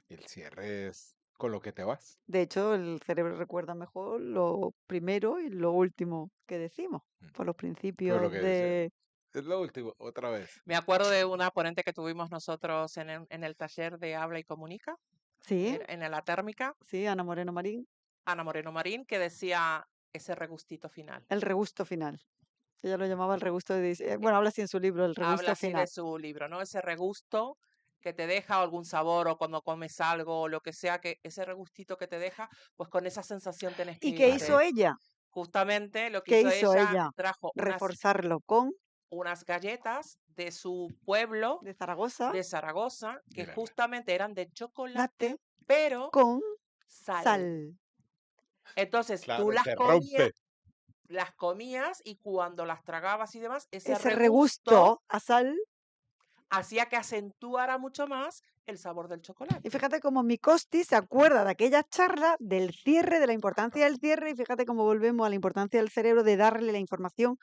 El cierre es con lo que te vas. de hecho, el cerebro recuerda mejor lo primero y lo último que decimos, Mm. por los Pero lo principios que dice, de... es lo último, otra vez. Me acuerdo de una ponente que tuvimos nosotros en el taller de Habla y Comunica, Sí, en la térmica, sí, Ana Moreno Marín, Ana Moreno Marín, que decía ese regustito final. el regusto final. Ella lo llamaba el regusto de... bueno, habla así en su libro, el Habla regusto así final. de su libro, ¿no? Ese regusto que te deja algún sabor o cuando comes algo o lo que sea, que ese regustito que te deja, pues con esa sensación tenés que ¿Y qué hizo irte. ella? Justamente lo que ¿Qué hizo hizo ella, ella? trajo Reforzarlo con unas galletas de su pueblo de Zaragoza, de Zaragoza, que Mírala. justamente eran de latte chocolate, pero con sal. sal. Entonces tú Claro, te rompe. las comías y cuando las tragabas y demás, ese Ese regusto regusto a sal. hacía que acentuara mucho más el sabor del Y chocolate. fíjate cómo mi Costi se acuerda de aquella charla, del cierre, de la importancia del cierre, y fíjate cómo volvemos a la importancia del cerebro de darle la información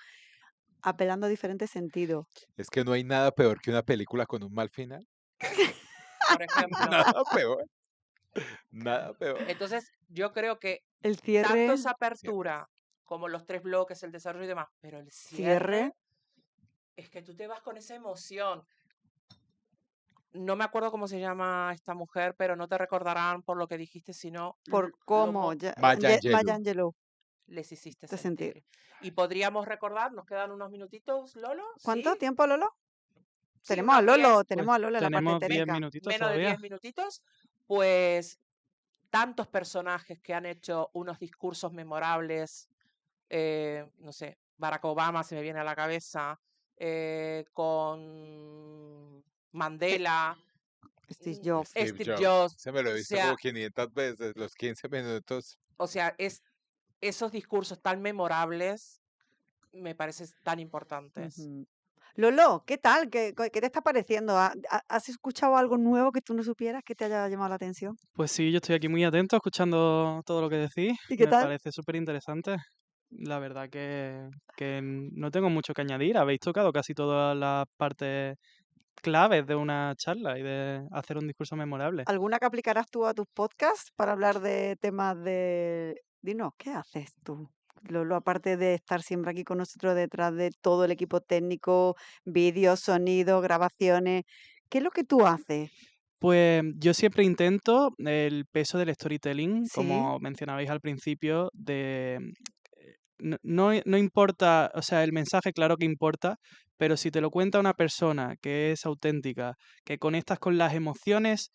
apelando a diferentes sentidos. Es que no hay nada peor que una película con un mal final. Por ejemplo. Nada peor, nada peor. Entonces, yo creo que El tanto cierre, esa Cierre. apertura como los 3 bloques, el desarrollo y demás, pero el cierre. cierre es que tú te vas con esa emoción. No me acuerdo cómo se llama esta mujer, pero no te recordarán por lo que dijiste, sino Por cómo, Maya Maya Angelou. Angelou. les hiciste Te sentir. sentir? Y podríamos recordar, nos quedan unos minutitos, Lolo, ¿Cuánto ¿sí? tiempo, Lolo? Sí, Tenemos a unos 10, Lolo, Pues tenemos a Lolo en la parte tenemos 10 técnica. minutitos menos de todavía. 10 minutitos, pues tantos personajes que han hecho unos discursos memorables, no sé, Barack Obama se me viene a la cabeza, con Mandela, Steve Jobs. Steve Steve Jobs. Jobs, Se me lo he o visto sea, como 500 veces, los 15 minutos. esos discursos tan memorables me parecen tan importantes. Ujú. Lolo, ¿qué tal? ¿Qué te está pareciendo? ¿Has escuchado algo nuevo que tú no supieras que te haya llamado la atención? Pues sí, yo estoy aquí muy atento escuchando todo lo que decís. ¿Y qué Me tal? parece súper interesante. La verdad que no tengo mucho que añadir. Habéis tocado casi todas las partes claves de una charla y de hacer un discurso memorable. ¿Alguna que aplicarás tú a tus podcasts para hablar de temas de... Dinos, ¿qué haces tú? Lolo, aparte de estar siempre aquí con nosotros detrás de todo el equipo técnico, vídeos, sonido, grabaciones, ¿qué es lo que tú haces? Pues yo siempre intento el peso del storytelling, Sí, como mencionabais al principio, no importa, o sea, el mensaje claro que importa, pero si te lo cuenta una persona que es auténtica, que conectas con las emociones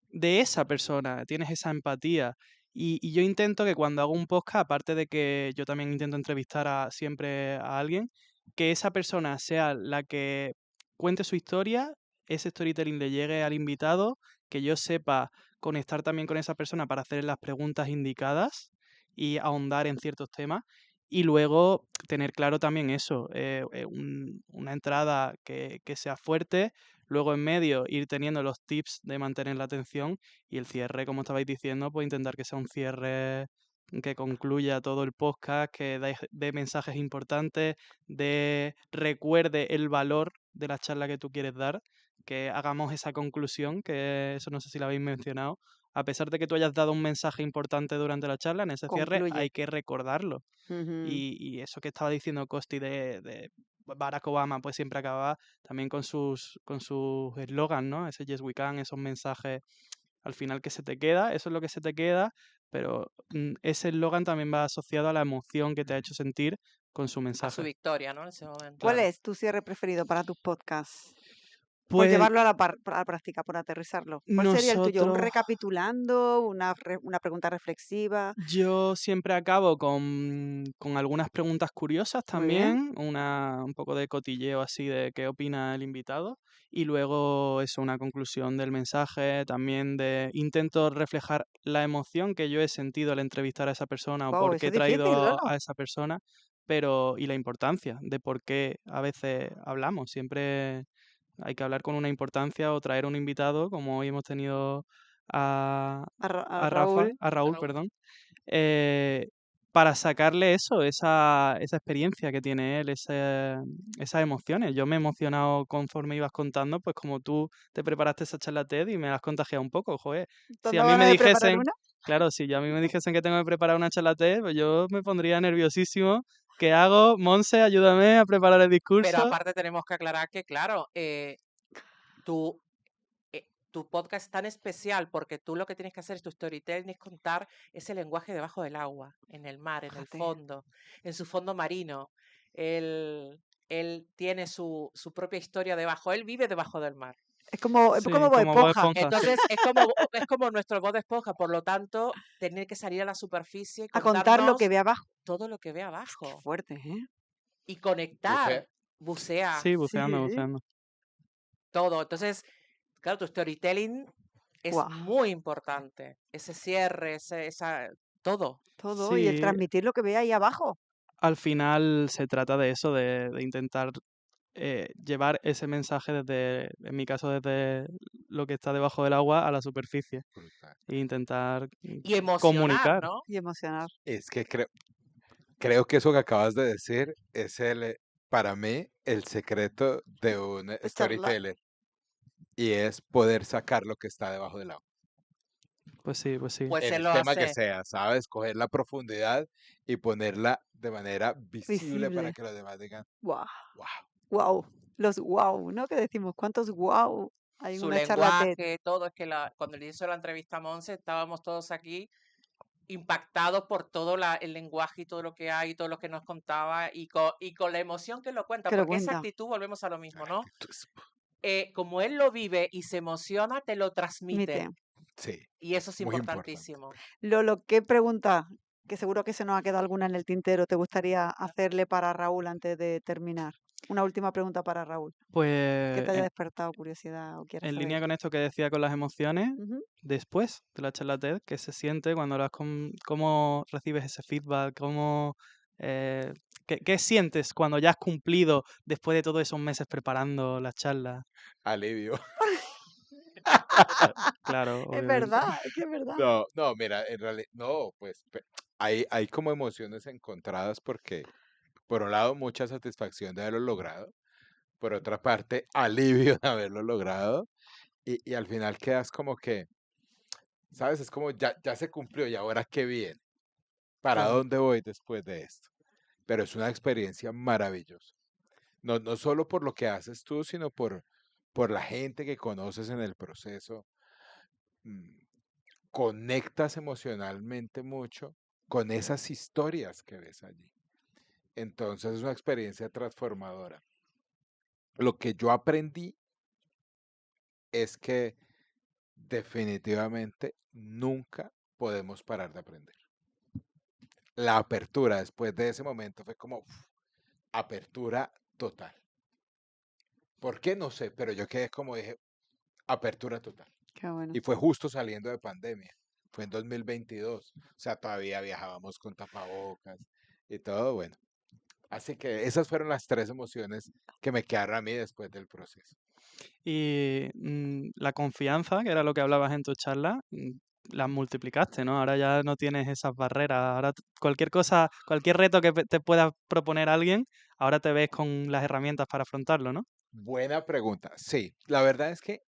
de esa persona, tienes esa empatía. Y yo intento que cuando hago un podcast, aparte de que yo también intento entrevistar siempre a alguien, que esa persona sea la que cuente su historia, ese storytelling le llegue al invitado, que yo sepa conectar también con esa persona para hacer las preguntas indicadas y ahondar en ciertos temas. Y luego tener claro también eso, una entrada que sea fuerte, luego en medio ir teniendo los tips de mantener la atención y el cierre, como estabais diciendo, pues intentar que sea un cierre que concluya todo el podcast, que dé mensajes importantes, recuerde el valor de la charla que tú quieres dar, que hagamos esa conclusión, que eso no sé si lo habéis mencionado. A pesar de que tú hayas dado un mensaje importante durante la charla, en ese cierre concluye. hay que recordarlo. Ujú. Y eso que estaba diciendo Costi de Barack Obama, pues siempre acababa también con sus eslogans, ¿no? Ese Yes We Can, esos mensajes al final que se te queda, eso es lo que se te queda, pero ese eslogan también va asociado a la emoción que te ha hecho sentir con su A su mensaje. victoria, ¿no? En ese momento. ¿Cuál Claro. es tu cierre preferido para tus podcasts? Por Pues llevarlo a la práctica, por aterrizarlo. ¿Cuál sería el tuyo? ¿Un nosotros, recapitulando? ¿Una pregunta reflexiva? yo siempre acabo con algunas preguntas curiosas Muy bien. también, un poco de cotilleo así de qué opina el invitado y luego eso, una conclusión del mensaje, también intento reflejar la emoción que yo he sentido al entrevistar a esa persona o Wow, por eso qué he es difícil, traído Lolo. a esa persona, y la importancia de por qué a veces hablamos. Siempre hay que hablar con una importancia o traer un invitado, como hoy hemos tenido a, A Rafa, Raúl. a Raúl, Raúl. perdón, eh, para sacarle eso, esa experiencia que tiene él, esas emociones. Yo me he emocionado conforme ibas contando, pues como tú te preparaste esa charla TED y me las contagiado un poco, joder. Si a ¿Dando mí me ganas de preparar dijesen, una? claro, si a mí me dijesen que tengo que preparar una charla TED, pues yo me pondría nerviosísimo. ¿Qué hago? Monse, ayúdame a preparar el Pero discurso. aparte tenemos que aclarar que, claro, tu, tu podcast es tan especial porque tú lo que tienes que hacer es tu storytelling, es contar ese lenguaje debajo del agua, en el mar, en el Fíjate. fondo, en su fondo marino. Él tiene su propia historia debajo, él vive debajo del mar. Es como Sí, Bob como Bob Esponja. Esponja, sí. Entonces es como nuestro Bob Esponja, por lo tanto, tener que salir a la superficie y A contar lo que contarnos ve abajo. todo lo que ve Qué abajo fuerte, ¿eh? y Bucea. conectar, bucea, Sí, buceando, Sí. buceando. todo. Entonces, claro, tu storytelling es Guau. muy importante. Ese cierre, todo. Todo. Y el Sí, transmitir lo que ve ahí abajo. al final se trata de eso, de intentar llevar ese mensaje en mi caso, desde lo que está debajo del agua a la superficie Brutal. e intentar Y emocionar, comunicar. ¿no? Y emocionar. Es que creo que eso que acabas de decir es para mí, el secreto de un De charla. storyteller. Y es poder sacar lo que está debajo del agua. Pues sí, pues sí. Pues En él el lo tema que hace. sea, ¿sabes? Coger la profundidad y ponerla de manera visible para Visible. que los demás digan, Guau. wow. Guau. Los guau, ¿no? Que decimos, ¿cuántos guau hay en Su una charla TED? lenguaje, todo. Es que cuando le hizo la entrevista a Monse, estábamos todos aquí impactados por todo el lenguaje y todo lo que hay, todo lo que nos contaba y con la emoción que lo cuenta, Que lo porque esa cuenta. actitud, volvemos a lo mismo, ¿no? Actitud es- Como él lo vive y se emociona, te lo transmite. Mite. Sí, Y eso es muy importante. importantísimo. Lolo, ¿qué pregunta, que seguro que se nos ha quedado alguna en el tintero, te gustaría hacerle para Raúl antes de terminar? Una última pregunta para Raúl, que Pues te haya despertado curiosidad o quieras en saber. línea con esto que decía con las emociones, Ujú. después de la charla TED, ¿qué se siente cuando cómo recibes ese feedback? ¿Qué sientes cuando ya has cumplido después de todos esos meses preparando la charla? Alivio. Claro, Es obviamente. verdad, es que es verdad. No, mira, en realidad, no, pues hay como emociones encontradas porque, por un lado, mucha satisfacción de haberlo logrado, por otra parte, alivio de haberlo logrado, y al final quedas como que, ¿sabes? Es como ya se cumplió y ahora qué bien, ¿para Claro. dónde voy después de esto? Pero es una experiencia maravillosa. No solo por lo que haces tú, sino por la gente que conoces en el proceso. mm, Conectas emocionalmente mucho con esas historias que ves allí. Entonces es una experiencia transformadora. Lo que yo aprendí es que definitivamente nunca podemos parar de aprender. La apertura después de ese momento fue como apertura total. ¿Por qué? No sé, pero yo quedé como dije, apertura total. Qué bueno. Y fue justo saliendo de pandemia. Fue en 2022. O sea, todavía viajábamos con tapabocas y todo, bueno. Así que esas fueron las 3 emociones que me quedaron a mí después del proceso. Y la confianza, que era lo que hablabas en tu charla, la multiplicaste, ¿no? Ahora ya no tienes esas barreras. Ahora cualquier cosa, cualquier reto que te pueda proponer alguien, ahora te ves con las herramientas para afrontarlo, ¿no? Buena pregunta. Sí, la verdad es que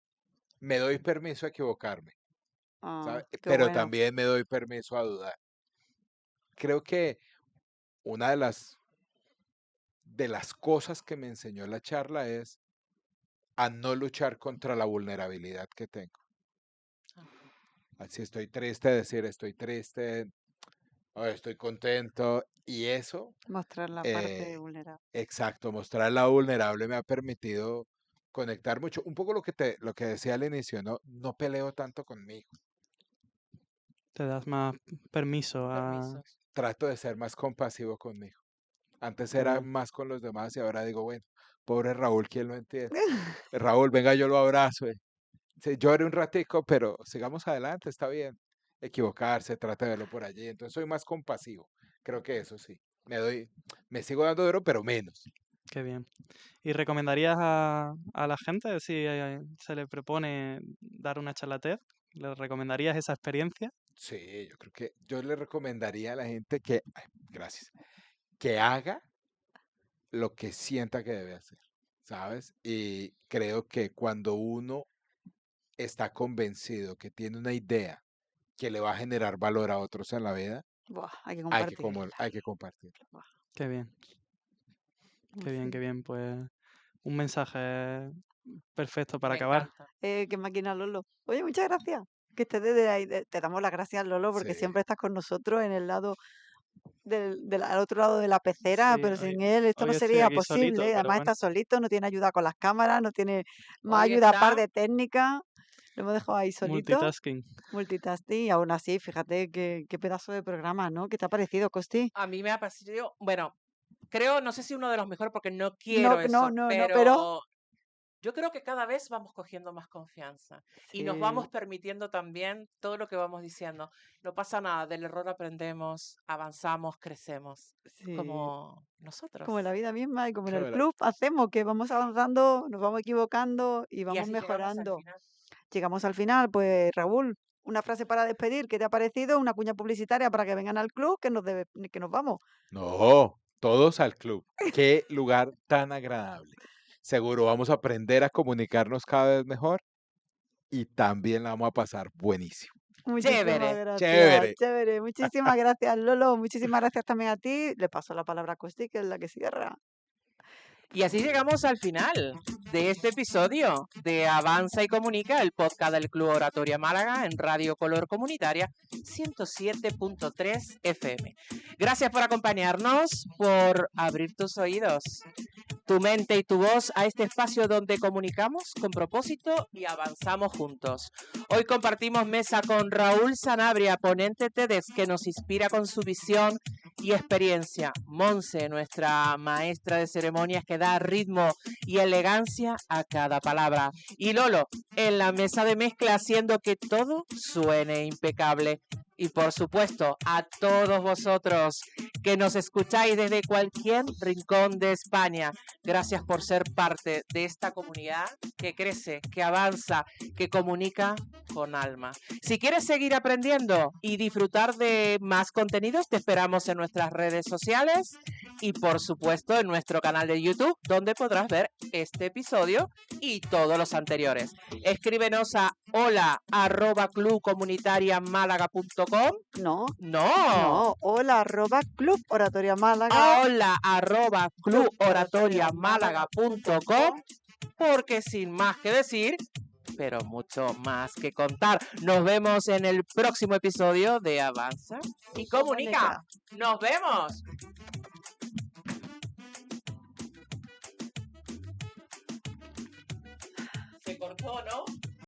me doy permiso a equivocarme, Ah, ¿sabe? qué Pero bueno. también me doy permiso a dudar. Creo que una de las cosas que me enseñó la charla es a no luchar contra la vulnerabilidad que tengo. Si estoy triste, decir estoy triste, o estoy contento, y eso, Mostrar la parte eh, vulnerable. exacto, mostrar la vulnerable me ha permitido conectar mucho. Un poco lo que decía al inicio, ¿no? No peleo tanto conmigo. Te das más permiso a... Permisos. Trato de ser más compasivo conmigo. Antes Qué era bien. más con los demás y ahora digo, bueno, pobre Raúl, ¿quién lo entiende? Raúl, venga, yo lo abrazo. Sí, llore un ratico, pero sigamos adelante, está bien. Equivocarse, trate de verlo por allí. Entonces soy más compasivo. Creo que eso sí. Me sigo dando duro, pero menos. Qué bien. ¿Y recomendarías a la gente si se le propone dar una charla TED? ¿Le recomendarías esa experiencia? Sí, yo creo que yo le recomendaría a la gente que, ay, gracias, que haga lo que sienta que debe hacer, ¿sabes? Y creo que cuando uno está convencido que tiene una idea que le va a generar valor a otros en la vida, Buah, hay que compartirla. hay que compartirla. Buah, Qué bien, pues sí. qué bien. Pues un mensaje perfecto para Me acabar. encanta. Qué máquina, Lolo. Oye, muchas gracias. Que estés desde ahí. Te damos las gracias, Lolo, porque Sí, siempre estás con nosotros en el lado al otro lado de la pecera, Sí, pero sin él esto no hoy estoy sería aquí solito, posible. pero Además bueno, está solito, no tiene ayuda con las cámaras, no tiene más Hoy ayuda aparte está, de técnica. Lo hemos dejado ahí solito, multitasking. multitasking, y aún así, fíjate qué pedazo de programa, ¿no? ¿Qué te ha parecido, Costi? a mí me ha parecido, bueno, creo, no sé si uno de los mejores porque no No, quiero no, eso, no, no, pero pero yo creo que cada vez vamos cogiendo más confianza y nos sí, vamos permitiendo también todo lo que vamos diciendo. No pasa nada, del error aprendemos, avanzamos, crecemos, sí. como nosotros. Como en la vida misma y como en qué el bueno. club hacemos, que vamos avanzando, nos vamos equivocando y Y vamos así llegamos al mejorando. final. Llegamos al final, pues Raúl, una frase para despedir, ¿qué te ha parecido? Una cuña publicitaria para que vengan al club, que nos vamos. No, todos al club. Qué lugar tan agradable. Seguro vamos a aprender a comunicarnos cada vez mejor y también la vamos a pasar buenísimo. Muchísimas Chévere. gracias, Chévere. chévere. Muchísimas gracias, Lolo. Muchísimas gracias también a ti. Le paso la palabra a Costi, que es la que cierra. Y así llegamos al final de este episodio de Avanza y Comunica, el podcast del Club Oratoria Málaga en Radio Color Comunitaria 107.3 FM. Gracias por acompañarnos, por abrir tus oídos, tu mente y tu voz a este espacio donde comunicamos con propósito y avanzamos juntos. Hoy compartimos mesa con Raúl Sanabria, ponente TEDx, que nos inspira con su visión y experiencia. Monse, nuestra maestra de ceremonias, que da ritmo y elegancia a cada palabra. Y Lolo, en la mesa de mezcla, haciendo que todo suene impecable. Y por supuesto, a todos vosotros que nos escucháis desde cualquier rincón de España, gracias por ser parte de esta comunidad que crece, que avanza, que comunica con alma. Si quieres seguir aprendiendo y disfrutar de más contenidos, te esperamos en nuestras redes sociales y por supuesto en nuestro canal de YouTube, donde podrás ver este episodio y todos los anteriores. Escríbenos a hola@clubcomunitariamálaga.com. No, No. hola @Club Oratoria Málaga. hola@clubораtoriamálaga.com, porque sin más que decir, pero mucho más que contar. Nos vemos en el próximo episodio de Avanza y Comunica. ¡Nos vemos! Se cortó, ¿no?